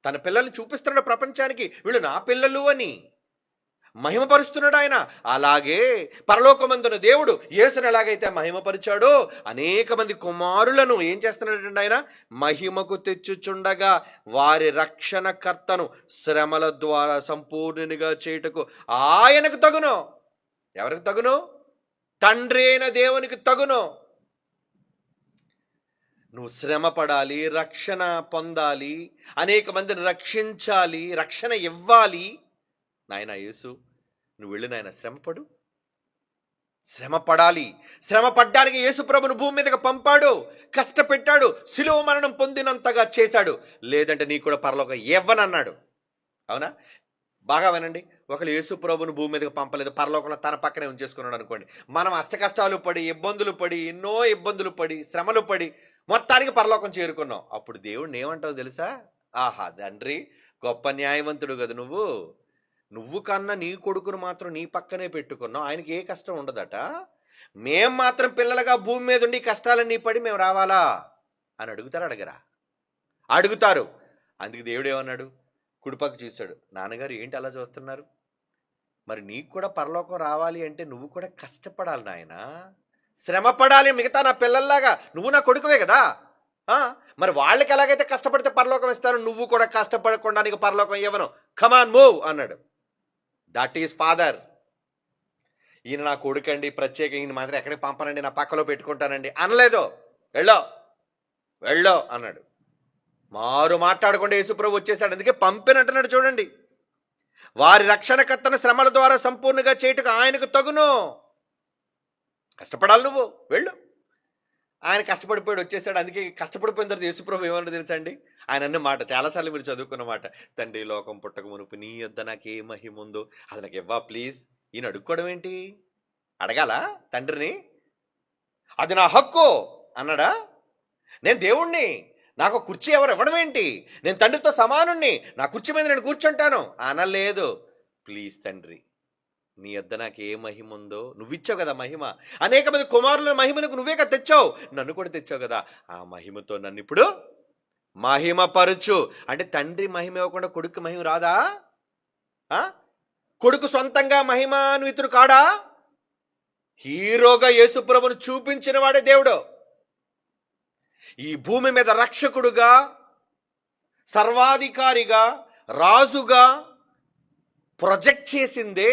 తన పిల్లల్ని చూపిస్తున్నాడు ప్రపంచానికి, వీళ్ళు నా పిల్లలు అని మహిమపరుస్తున్నాడు ఆయన. అలాగే పరలోకమందున దేవుడు యేసును ఎలాగైతే మహిమపరిచాడో అనేక మంది కుమారులను ఏం చేస్తున్నాడంటే ఆయన మహిమకు తెచ్చుచుండగా వారి రక్షణకర్తను శ్రమల ద్వారా సంపూర్ణునిగా చేయుటకు ఆయనకు తగును. ఎవరికి తగును? తండ్రి అయిన దేవునికి తగును. నువ్వు శ్రమ పడాలి, రక్షణ పొందాలి, అనేక మందిని రక్షించాలి, రక్షణ ఇవ్వాలి. నాయన యేసు, నువ్వు వెళ్ళి నాయన శ్రమపడు, శ్రమ పడాలి. శ్రమ పడ్డానికి యేసు ప్రభును భూమి మీదకి పంపాడు, కష్టపెట్టాడు, శిలువ మరణం పొందినంతగా చేశాడు. లేదంటే నీ కూడా పరలోకం ఇవ్వనన్నాడు. అవునా? బాగా వినండి. ఒకరు యేసు ప్రభును భూమి మీదకి పంపలేదు, పరలోకంలో తన పక్కనే ఉంచేసుకున్నాడు అనుకోండి. మనం అష్టకష్టాలు పడి, ఇబ్బందులు పడి, ఎన్నో ఇబ్బందులు పడి, శ్రమలు పడి మొత్తానికి పరలోకం చేరుకున్నాం. అప్పుడు దేవుడిని ఏమంటావు తెలుసా? ఆహా తండ్రి, గొప్ప న్యాయవంతుడు కదా నువ్వు కన్నా నీ కొడుకును మాత్రం నీ పక్కనే పెట్టుకున్నావు, ఆయనకి ఏ కష్టం ఉండదట. మేం మాత్రం పిల్లలుగా భూమి మీద ఉండి కష్టాలన్నీ పడి మేము రావాలా అని అడగరా? అడుగుతారు. అందుకు దేవుడు ఏమన్నాడు? కుడిపక్క చూశాడు, నాన్నగారు ఏంటి అలా చూస్తున్నారు? మరి నీకు కూడా పరలోకం రావాలి అంటే నువ్వు కూడా కష్టపడాలి నాయన, శ్రమ పడాలి. మిగతా నా పిల్లల్లాగా నువ్వు నా కొడుకువే కదా. మరి వాళ్ళకి ఎలాగైతే కష్టపడితే పరలోకం ఇస్తాను, నువ్వు కూడా కష్టపడకుండా నీకు పరలోకం ఇవ్వను. కమాన్ మూవ్ అన్నాడు. That is father. ఈయన నా కొడుకండి, ప్రత్యేక ఈయన మాత్రం ఎక్కడికి పంపనండి, నా పక్కలో పెట్టుకుంటానండి అనలేదు. వెళ్ళో అన్నాడు. మారు మాట్లాడకుండా యేసుప్రభు వచ్చేసాడు. అందుకే పంపినట్టున్నాడు చూడండి. వారి రక్షణకర్తను శ్రమల ద్వారా సంపూర్ణంగా చేయుటకు ఆయనకు తగును. కష్టపడాలి, నువ్వు వెళ్ళు. ఆయన కష్టపడిపోయాడు, వచ్చేసాడు. అందుకే కష్టపడిపోయిన తర్వాత యేసుప్రభు ఏమన్నాడు తెలుసా అండి? ఆయన అన్న మాట చాలాసార్లు మీరు చదువుకున్న మాట, తండ్రి లోకం పుట్టక మునుపు నీ యొద్ద నాకు ఏ మహిమ ఉందో అది నాకు ఇవ్వా ప్లీజ్. ఈయన అడుక్కోవడం ఏంటి? అడగాల తండ్రిని? అది నా హక్కు అన్నాడా? నేను దేవుణ్ణి, నాకు కుర్చీ ఎవరు ఇవ్వడం ఏంటి? నేను తండ్రితో సమానుణ్ణి, నా కుర్చీ మీద నేను కూర్చుంటాను అనలేదు. ప్లీజ్ తండ్రి, నీ యొద్ద నాకు ఏ మహిమ ఉందో నువ్విచ్చావు కదా మహిమ. అనేక మంది కుమారుల మహిమను నువ్వే కదా తెచ్చావు, నన్ను కూడా తెచ్చావు కదా. ఆ మహిమతో నన్ను ఇప్పుడు మహిమపరచు. అంటే తండ్రి మహిమ ఇవ్వకుండా కొడుకు మహిమ రాదా? కొడుకు సొంతంగా మహిమాన్వితుడు కాడా? హీరోగా యేసుప్రభును చూపించిన వాడే దేవుడు. ఈ భూమి మీద రక్షకుడుగా, సర్వాధికారిగా, రాజుగా ప్రొజెక్ట్ చేసిందే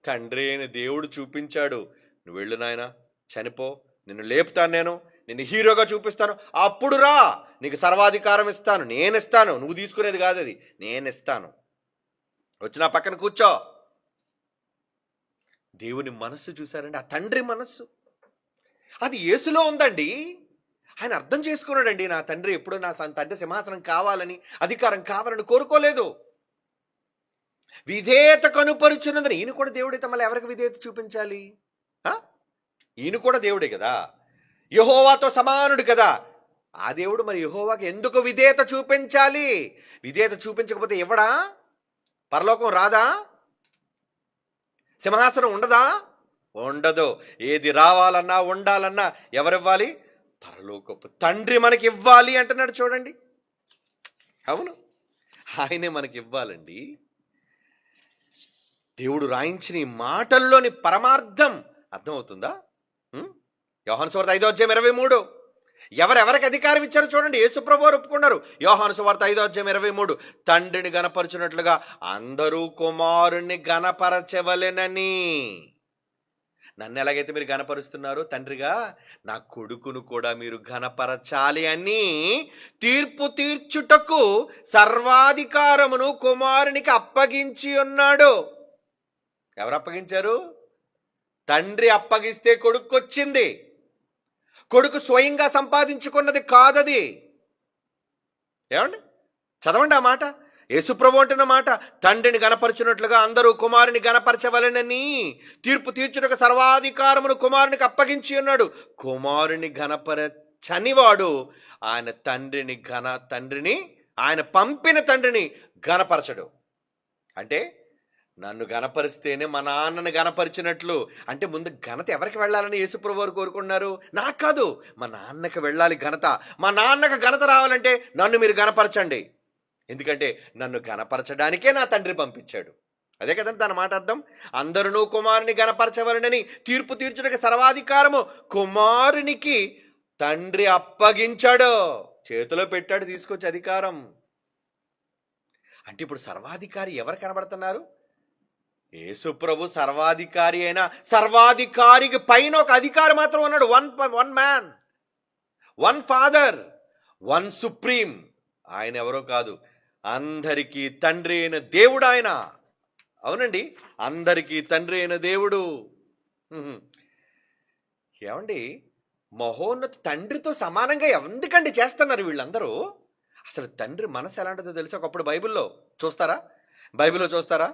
తండ్రి అయిన దేవుడు చూపించాడు. నువ్వు వెళ్ళు నాయన, చనిపో, నిన్ను లేపుతాను, నిన్ను హీరోగా చూపిస్తాను, అప్పుడు రా, నీకు సర్వాధికారం ఇస్తాను, నేను ఇస్తాను, నువ్వు తీసుకునేది కాదు, అది నేను ఇస్తాను, వచ్చి నా పక్కన కూర్చో. దేవుని మనస్సు చూశారండి, ఆ తండ్రి మనస్సు అది యేసులో ఉందండి. ఆయన అర్థం చేసుకున్నాడండి, నా తండ్రి ఎప్పుడు నా తండ్రి సింహాసనం కావాలని, అధికారం కావాలని కోరుకోలేదు. విధేయత కనుపరుచున్నదని. ఈయన కూడా దేవుడైతే మళ్ళీ ఎవరికి విధేయత చూపించాలి? ఈయన కూడా దేవుడే కదా, యెహోవాతో సమానుడు కదా. ఆ దేవుడు మరి యెహోవాకి ఎందుకు విధేయత చూపించాలి? విధేయత చూపించకపోతే ఇవ్వడా? పరలోకం రాదా? సింహాసనం ఉండదా? ఉండదు. ఏది రావాలన్నా ఉండాలన్నా ఎవరివ్వాలి? పరలోకపు తండ్రి మనకి ఇవ్వాలి అంటున్నాడు చూడండి. అవును, ఆయనే మనకి ఇవ్వాలండి. దేవుడు రాయించిన ఈ మాటల్లోని పరమార్థం అర్థమవుతుందా? యోహాను సువార్త 5:23. ఎవరెవరికి అధికారం ఇచ్చారో చూడండి. యేసుప్రభు వారు ఒప్పుకున్నారు. యోహాను సువార్త 5:23, తండ్రిని గణపరచునట్లుగా అందరూ కుమారుణ్ణి గణపరచవలెనని. నన్ను ఎలాగైతే మీరు గణపరుస్తున్నారో తండ్రిగా, నా కొడుకును కూడా మీరు గణపరచాలి అని తీర్పు తీర్చుటకు సర్వాధికారమును కుమారునికి అప్పగించి ఉన్నాడు. ఎవరు అప్పగించారు? తండ్రి అప్పగిస్తే కొడుకొచ్చింది. కొడుకు స్వయంగా సంపాదించుకున్నది కాదది. ఏమండి, చదవండి ఆ మాట. యేసుప్రభు అంటున్న మాట, తండ్రిని గణపరచునట్లుగా అందరూ కుమారుని గణపరచవలెనని తీర్పు తీర్చుటకు సర్వాధికారమును కుమారునికి అప్పగించి ఉన్నాడు. కుమారుని గణపరచనివాడు ఆయన పంపిన తండ్రిని గణపరచడు. అంటే నన్ను గణపరిస్తేనే మా నాన్నను గణపరిచినట్లు. అంటే ముందు ఘనత ఎవరికి వెళ్ళాలని యేసుప్రభు వారు కోరుకున్నారు? నాకు కాదు, మా నాన్నకి వెళ్ళాలి ఘనత. మా నాన్నకు ఘనత రావాలంటే నన్ను మీరు గణపరచండి. ఎందుకంటే నన్ను గణపరచడానికే నా తండ్రి పంపించాడు. అదే కదండి దాని మాట అర్థం. అందరూ కుమారుని గణపరచవలనని తీర్పు తీర్చుటకు సర్వాధికారము కుమారునికి తండ్రి అప్పగించాడు. చేతిలో పెట్టాడు తీసుకొచ్చి అధికారం. అంటే ఇప్పుడు సర్వాధికారి ఎవరు కనబడుతున్నారు? యేసుప్రభు సర్వాధికారి అయినా సర్వాధికారికి పైన ఒక అధికారి మాత్రం ఉన్నాడు. One man, one father, one supreme. ఆయన ఎవరో కాదు, అందరికీ తండ్రి అయిన దేవుడు ఆయన. అవునండి, అందరికీ తండ్రి అయిన దేవుడు. ఏమండి, మహోన్నత తండ్రితో సమానంగా ఎందుకండి చేస్తున్నారు వీళ్ళందరూ? అసలు తండ్రి మనసు ఎలాంటిదో తెలుసు? ఒకప్పుడు బైబిల్లో చూస్తారా?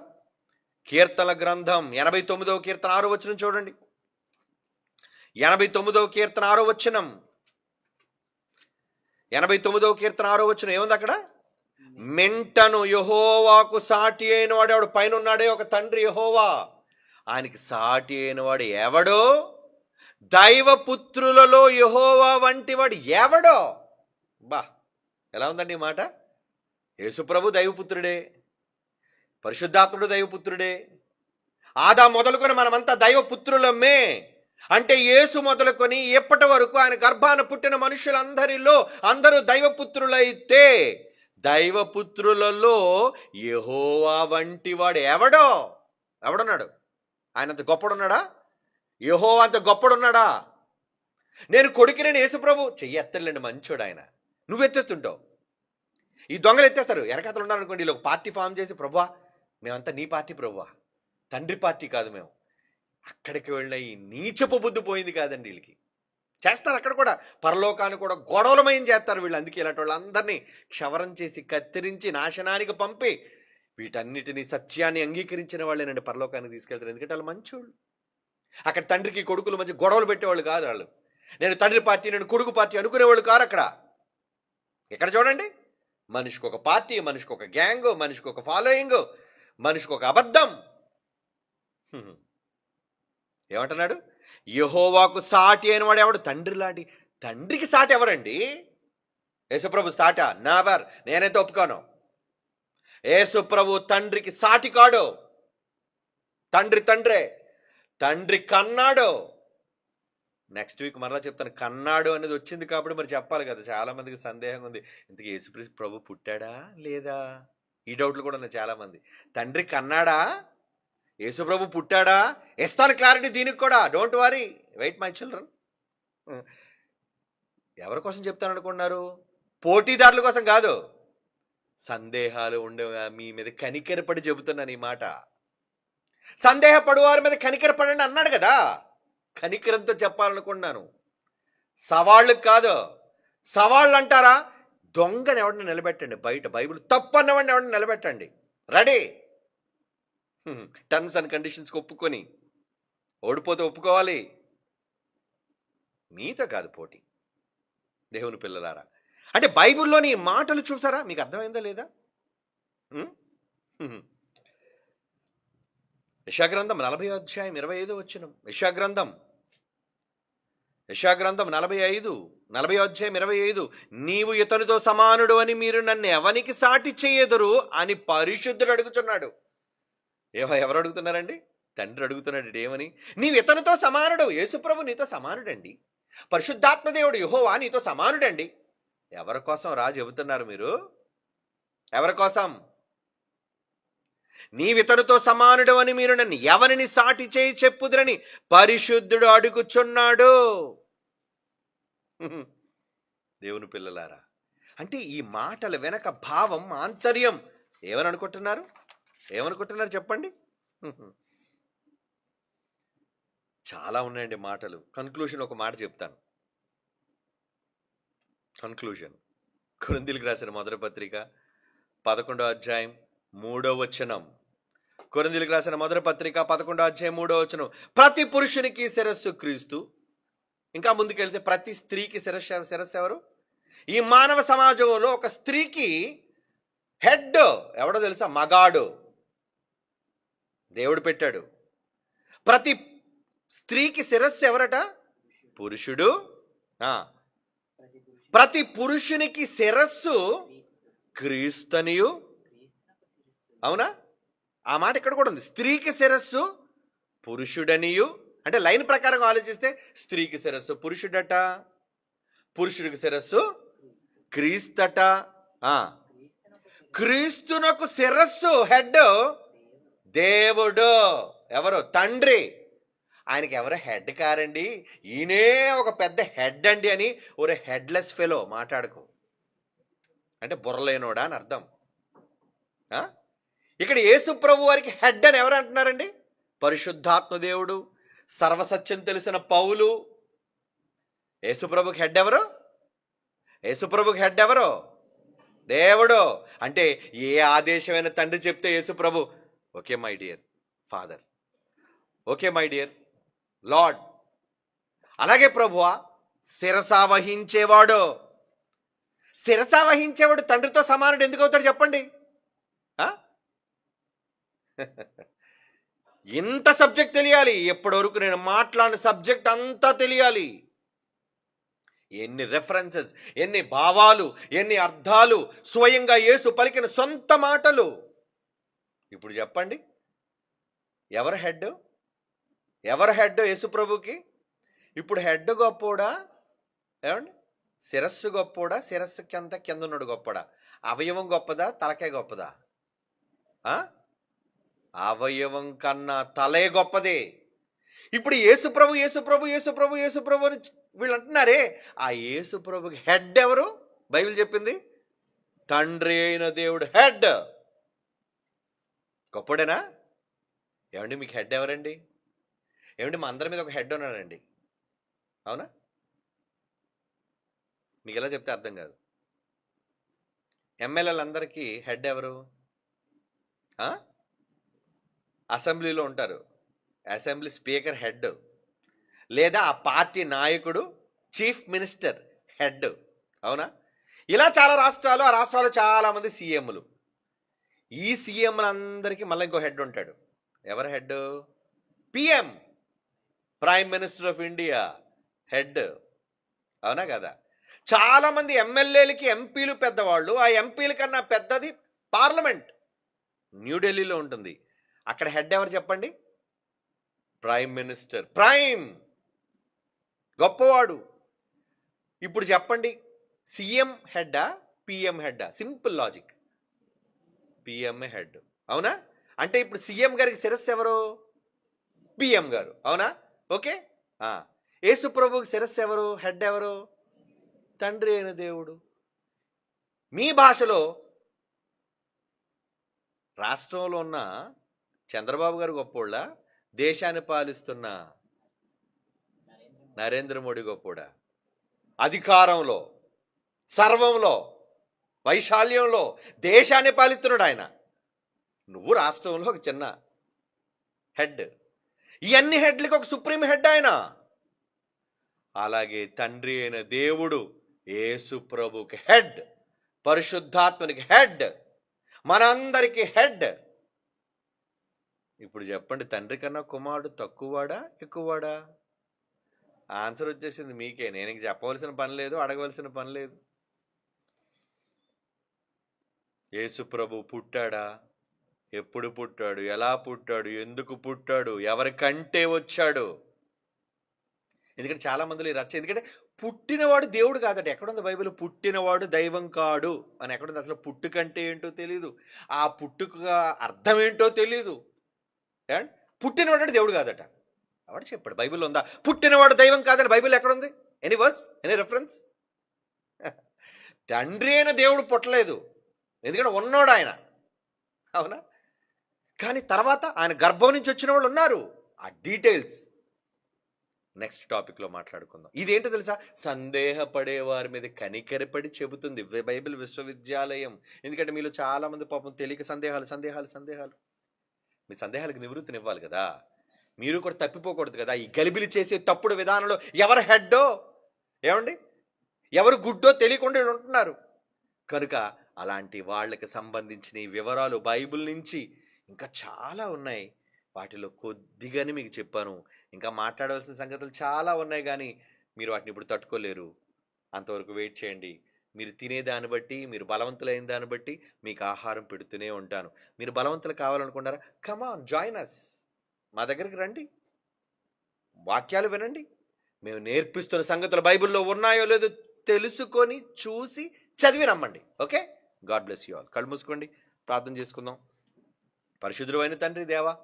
కీర్తన గ్రంథం 89వ కీర్తన 6వ వచనం చూడండి. 89వ కీర్తన 6వ వచనం. 89వ కీర్తన 6వ వచనం ఏముంది అక్కడ? మెంటను యెహోవాకు సాటి అయిన వాడు ఎవడు? పైన ఉన్నాడే ఒక తండ్రి యెహోవా, ఆయనకి సాటి అయిన వాడు ఎవడో? దైవపుత్రులలో యెహోవా వంటి వాడు ఎవడో? బా, ఎలా ఉందండి ఈ మాట? యేసుప్రభు దైవపుత్రుడే, పరిశుద్ధాత్ముడు దైవపుత్రుడే. ఆదా మొదలుకొని మనమంతా దైవపుత్రులమే. అంటే యేసు మొదలుకొని ఎప్పటి వరకు ఆయన గర్భాన పుట్టిన మనుషులందరిలో అందరూ దైవపుత్రులైతే దైవపుత్రులలో యెహోవా వంటి వాడు ఎవడున్నాడు? ఆయన అంత గొప్పడున్నాడా? యెహోవా అంత గొప్పడున్నాడా? నేను యేసుప్రభు చెయ్యి ఎత్తలేండి, మంచోడు ఆయన. నువ్వు ఎత్తేస్తుంటావు, ఈ దొంగలు ఎత్తేస్తారు. వెనకతలు ఉన్నారనుకోండి, వీళ్ళు ఒక పార్టీ ఫామ్ చేసి, ప్రభువా మేమంతా నీ పార్టీ ప్రభువా, తండ్రి పార్టీ కాదు మేము. అక్కడికి వెళ్ళిన ఈ నీచపు బుద్ధి పోయింది కాదండి వీళ్ళకి. చేస్తారు అక్కడ కూడా, పరలోకాన్ని కూడా గొడవలమయం చేస్తారు వీళ్ళు. అందుకే ఇలాంటి వాళ్ళందరినీ క్షవరం చేసి కత్తిరించి నాశనానికి పంపి వీటన్నిటినీ సత్యాన్ని అంగీకరించిన వాళ్ళేనండి పరలోకానికి తీసుకెళ్తారు. ఎందుకంటే వాళ్ళు మంచోళ్ళు. అక్కడ తండ్రికి కొడుకుల మధ్య గొడవలు పెట్టేవాళ్ళు కాదు వాళ్ళు. నేను తండ్రి పార్టీ, నేను కొడుకు పార్టీ అనుకునేవాళ్ళు కారు అక్కడ. ఇక్కడ చూడండి, మనిషికి ఒక పార్టీ, మనిషికి ఒక గ్యాంగ్, మనిషికి ఒక ఫాలోయింగ్, మనిషికి ఒక అబద్ధం. ఏమంటున్నాడు? యెహోవాకు సాటి అయిన వాడు ఎవడు? తండ్రి లాంటి. తండ్రికి సాటి ఎవరండి? యేసుప్రభు సాట? నెవర్. నేనైతే ఒప్పుకోను. యేసుప్రభు తండ్రికి సాటి కాడు. తండ్రే. తండ్రి కన్నాడు. నెక్స్ట్ వీక్ మరలా చెప్తాను. కన్నాడు అనేది వచ్చింది కాబట్టి మరి చెప్పాలి కదా. చాలా మందికి సందేహం ఉంది, ఇంతకీ యేసుక్రీస్తు ప్రభు పుట్టాడా లేదా? ఈ డౌట్లు కూడా ఉన్నాయి చాలా మంది. తండ్రి కన్నాడా? యేసు ప్రభు పుట్టాడా? ఇస్తాను క్లారిటీ దీనికి కూడా. Don't worry, wait my children. ఎవరి కోసం చెప్తాను అనుకున్నారు? పోటీదారుల కోసం కాదు, సందేహాలు ఉండే మీ మీద కనికెరపడి చెబుతున్నాను ఈ మాట. సందేహపడు వారి మీద కనికెరపడండి అన్నాడు కదా, కనికరంతో చెప్పాలనుకున్నాను. సవాళ్ళు కాదు. సవాళ్ళు అంటారా? దొంగని ఎవరిని నిలబెట్టండి బయట, బైబిల్ తప్పన్నవాడిని ఎవరిని నిలబెట్టండి, రెడీ. టర్మ్స్ అండ్ కండిషన్స్కి ఒప్పుకొని, ఓడిపోతే ఒప్పుకోవాలి. మీతో కాదు పోటీ, దేవుని పిల్లలారా. అంటే బైబిల్లోని మాటలు చూసారా? మీకు అర్థమైందా లేదా? యెషయాగ్రంథం 40వ అధ్యాయం 25వ వచనం. యెషయాగ్రంథం 40వ అధ్యాయం 25. నీవు ఇతనితో సమానుడు అని మీరు నన్ను ఎవనికి సాటి చేయదురు అని పరిశుద్ధుడు అడుగుతున్నాడు. ఎవరు అడుగుతున్నారండి? తండ్రి అడుగుతున్నాడు. ఏమని? నీవు ఇతనితో సమానుడు. యేసుప్రభు నీతో సమానుడండి. పరిశుద్ధాత్మదేవుడు యెహోవా నీతో సమానుడండి. ఎవరి కోసం రా చెబుతున్నారు మీరు? ఎవరి కోసం? నీవితనితో సమానుడు అని మీరు నన్ను ఎవరిని సాటి చేయి చెప్పుదురని పరిశుద్ధుడు అడుగుచున్నాడు. దేవుని పిల్లలారా, అంటే ఈ మాటల వెనక భావం, ఆంతర్యం ఏమనుకుంటున్నారు? చెప్పండి. చాలా ఉన్నాయండి మాటలు. కన్క్లూషన్ ఒక మాట చెప్తాను. కొరింథీయులకు రాసిన మొదటి పత్రిక 11వ అధ్యాయం 3వ వచనం. కొరింథీయులకు రాసిన మొదటి పత్రిక 11వ అధ్యాయం 3వ వచనం. ప్రతి పురుషునికి శిరస్సు క్రీస్తు. ఇంకా ముందుకెళ్తే ప్రతి స్త్రీకి శిరస్సు ఎవరు? ఈ మానవ సమాజంలో ఒక స్త్రీకి హెడ్ ఎవడో తెలుసా? మగాడు. దేవుడు పెట్టాడు. ప్రతి స్త్రీకి శిరస్సు ఎవరట? పురుషుడు. ప్రతి పురుషునికి శిరస్సు క్రీస్తనియు. అవునా? ఆ మాట ఇక్కడ కూడా ఉంది. స్త్రీకి శిరస్సు పురుషుడనియు. అంటే లైన్ ప్రకారం ఆలోచిస్తే స్త్రీకి శిరస్సు పురుషుడట, పురుషుడికి శిరస్సు క్రీస్తట. క్రీస్తునకు శిరస్సు హెడ్ దేవుడు. ఎవరు? తండ్రి. ఆయనకి ఎవరు హెడ్ కారండి, ఈయనే ఒక పెద్ద హెడ్ అండి అని ఒక హెడ్లెస్ ఫెలో మాట్లాడుకో. అంటే బుర్రలేనోడా అని అర్థం. ఇక్కడ యేసు ప్రభు వారికి హెడ్ అని ఎవరు అంటున్నారండి? పరిశుద్ధాత్మ దేవుడు, సర్వసత్యం తెలిసిన పౌలు. యేసుప్రభుకి హెడ్ ఎవరు? యేసుప్రభుకి హెడ్ ఎవరు? దేవుడు. అంటే ఏ ఆదేశమైన తండ్రి చెప్తే యేసుప్రభు okay my dear father, okay my dear lord. అలాగే ప్రభువా శిరసా వహించేవాడు తండ్రితో సమానుడు ఎందుకు అవుతాడు చెప్పండి? ఇంత సబ్జెక్ట్ తెలియాలి. ఎప్పటివరకు నేను మాట్లాడిన సబ్జెక్ట్ అంతా తెలియాలి. ఎన్ని రెఫరెన్సెస్, ఎన్ని భావాలు, ఎన్ని అర్థాలు, స్వయంగా యేసు పలికిన సొంత మాటలు. ఇప్పుడు చెప్పండి, ఎవరు హెడ్? యేసు ప్రభుకి? ఇప్పుడు హెడ్ గొప్పోడా? ఏమండి? శిరస్సు గొప్పోడా? శిరస్సు కింద ఉన్నాడు గొప్పడా? అవయవం గొప్పదా? తలకే గొప్పదా? అవయవం కన్నా తలే గొప్పదే. ఇప్పుడు యేసుప్రభు అని వీళ్ళు అంటున్నారే, ఆ యేసుప్రభుకి హెడ్ ఎవరు? బైబిల్ చెప్పింది తండ్రి అయిన దేవుడు హెడ్. గొప్పడేనా? ఏమండి మీకు హెడ్ ఎవరండి? ఏమండి మా అందరి మీద ఒక హెడ్ ఉన్నాడండి, అవునా? మీకు ఎలా చెప్తే అర్థం కాదు. ఎమ్మెల్యేలందరికీ హెడ్ ఎవరు? అసెంబ్లీలో ఉంటారు, అసెంబ్లీ స్పీకర్ హెడ్, లేదా ఆ పార్టీ నాయకుడు చీఫ్ మినిస్టర్ హెడ్, అవునా? ఇలా చాలా రాష్ట్రాలు, ఆ రాష్ట్రాల్లో చాలామంది సీఎంలు. ఈ సీఎంలందరికీ మళ్ళీ ఇంకో హెడ్ ఉంటాడు. ఎవరు head? PM, prime minister of India head, అవునా కదా? చాలామంది ఎమ్మెల్యేలకి ఎంపీలు పెద్దవాళ్ళు, ఆ ఎంపీల కన్నా పెద్దది పార్లమెంట్ న్యూఢిల్లీలో ఉంటుంది. అక్కడ హెడ్ ఎవరు చెప్పండి? Prime minister. ప్రైమ్, గొప్పవాడు. ఇప్పుడు చెప్పండి, సీఎం హెడ్డా పిఎం హెడ్డా? సింపుల్ లాజిక్, పిఎంఏ హెడ్, అవునా? అంటే ఇప్పుడు సీఎం గారికి శిరస్సు ఎవరు? పిఎం గారు, అవునా? ఓకే. యేసు ప్రభువుకి శిరస్సు ఎవరు? హెడ్ ఎవరు? తండ్రి అయిన దేవుడు. మీ భాషలో రాష్ట్రంలో ఉన్న చంద్రబాబు గారు గొప్పోళ్ళ, దేశాన్ని పాలిస్తున్న నరేంద్ర మోడీ గొప్పోడా? అధికారంలో, సర్వంలో, వైశాల్యంలో దేశాన్ని పాలిస్తున్నాడు ఆయన. నువ్వు రాష్ట్రంలో ఒక చిన్న హెడ్. ఈ అన్ని హెడ్లకి ఒక సుప్రీం హెడ్ ఆయన. అలాగే తండ్రి అయిన దేవుడు యేసు ప్రభుకి హెడ్, పరిశుద్ధాత్మనికి హెడ్, మనందరికి హెడ్. ఇప్పుడు చెప్పండి, తండ్రి కన్నా కుమారుడు తక్కువవాడా ఎక్కువవాడా? ఆన్సర్ వచ్చేసింది మీకే. నేను ఇంక చెప్పవలసిన పని లేదు, అడగవలసిన పని లేదు. యేసు ప్రభు పుట్టాడా? ఎప్పుడు పుట్టాడు? ఎలా పుట్టాడు? ఎందుకు పుట్టాడు? ఎవరికంటే వచ్చాడు? ఎందుకంటే చాలా మందిలో రచ్చ. ఎందుకంటే పుట్టినవాడు దేవుడు కాదట. ఎక్కడుంది బైబిల్? పుట్టినవాడు దైవం కాడు అని ఎక్కడుంది? అసలు పుట్టుకంటే ఏంటో తెలీదు, ఆ పుట్టుక అర్థం ఏంటో తెలీదు. పుట్టినవాడు దేవుడు కాదట. ఎవడు చెప్పాడు? బైబిల్లో ఉందా పుట్టినవాడు దైవం కాదని? బైబిల్ ఎక్కడుంది? Any verse, any reference? తండ్రి అయిన దేవుడు పుట్టలేదు, ఎందుకంటే ఉన్నాడు ఆయన, అవునా? కానీ తర్వాత ఆయన గర్భం నుంచి వచ్చిన వాళ్ళు ఉన్నారు. ఆ డీటెయిల్స్ నెక్స్ట్ టాపిక్లో మాట్లాడుకుందాం. ఇదేంటో తెలుసా? సందేహపడే వారి మీద కనికరపడి చెబుతుంది బైబిల్ విశ్వవిద్యాలయం. ఎందుకంటే మీలో చాలామంది పాపం తెలియక సందేహాలు. మీ సందేహాలకు నివృత్తినివ్వాలి కదా. మీరు కూడా తప్పిపోకూడదు కదా. ఈ గలిబిలి చేసే తప్పుడు విధానంలో ఎవరు హెడ్డో, ఏమండి, ఎవరు గుడ్డో తెలియకుండా ఉంటున్నారు. కనుక అలాంటి వాళ్ళకి సంబంధించిన ఈ వివరాలు బైబిల్ నుంచి ఇంకా చాలా ఉన్నాయి. వాటిలో కొద్దిగానే మీకు చెప్పాను. ఇంకా మాట్లాడవలసిన సంగతులు చాలా ఉన్నాయి, కానీ మీరు వాటిని ఇప్పుడు తట్టుకోలేరు. అంతవరకు వెయిట్ చేయండి. మీరు తినేదాన్ని బట్టి, మీరు బలవంతులైన దాన్ని బట్టి మీకు ఆహారం పెడుతూనే ఉంటాను. మీరు బలవంతులు కావాలనుకుంటారా? Come on, join us. మా దగ్గరికి రండి, వాక్యాలు వినండి. మేము నేర్పిస్తున్న సంగతులు బైబిల్లో ఉన్నాయో లేదో తెలుసుకొని చూసి చదివి నమ్మండి. Okay, God bless you all. కళ్ళు మూసుకోండి, ప్రార్థన చేసుకుందాం. పరిశుద్ధుడు అయిన తండ్రి దేవా,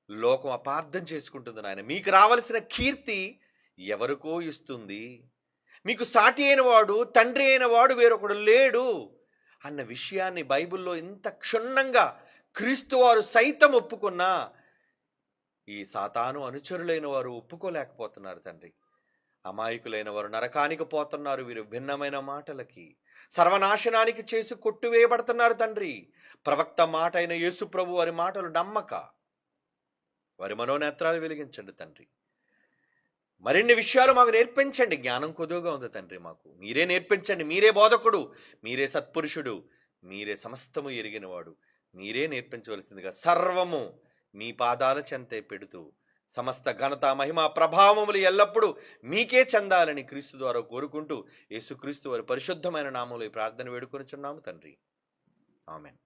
లోకం అపార్థం చేసుకుంటుంది నాయన. మీకు రావలసిన కీర్తి ఎవరికో ఇస్తుంది. మీకు సాటి అయిన వాడు, తండ్రి అయిన వాడు వేరొకడు లేడు అన్న విషయాన్ని బైబిల్లో ఇంత క్షుణ్ణంగా క్రీస్తు వారు సైతం ఒప్పుకున్నా ఈ సాతాను అనుచరులైన వారు ఒప్పుకోలేకపోతున్నారు తండ్రి. అమాయకులైన వారు నరకానికి పోతున్నారు. వీరు భిన్నమైన మాటలకి సర్వనాశనానికి చేసి కొట్టువేయబడుతున్నారు తండ్రి. ప్రవక్త మాట అయిన యేసు ప్రభు వారి మాటలు నమ్మక వారి మనోనేత్రాలు వెలిగించండి తండ్రి. మరిన్ని విషయాలు మాకు నేర్పించండి. జ్ఞానం కొద్దుగా ఉంది తండ్రి, మాకు మీరే నేర్పించండి. మీరే బోధకుడు, మీరే సత్పురుషుడు, మీరే సమస్తము ఎరిగినవాడు. మీరే నేర్పించవలసిందిగా సర్వము మీ పాదాల చెంతే పెడుతూ సమస్త ఘనత, మహిమ, ప్రభావములు ఎల్లప్పుడూ మీకే చెందాలని క్రీస్తు ద్వారా కోరుకుంటూ యేసుక్రీస్తు వారి పరిశుద్ధమైన నామములో ఈ ప్రార్థన వేడుకొనుచున్నాము తండ్రి. ఆమెన్.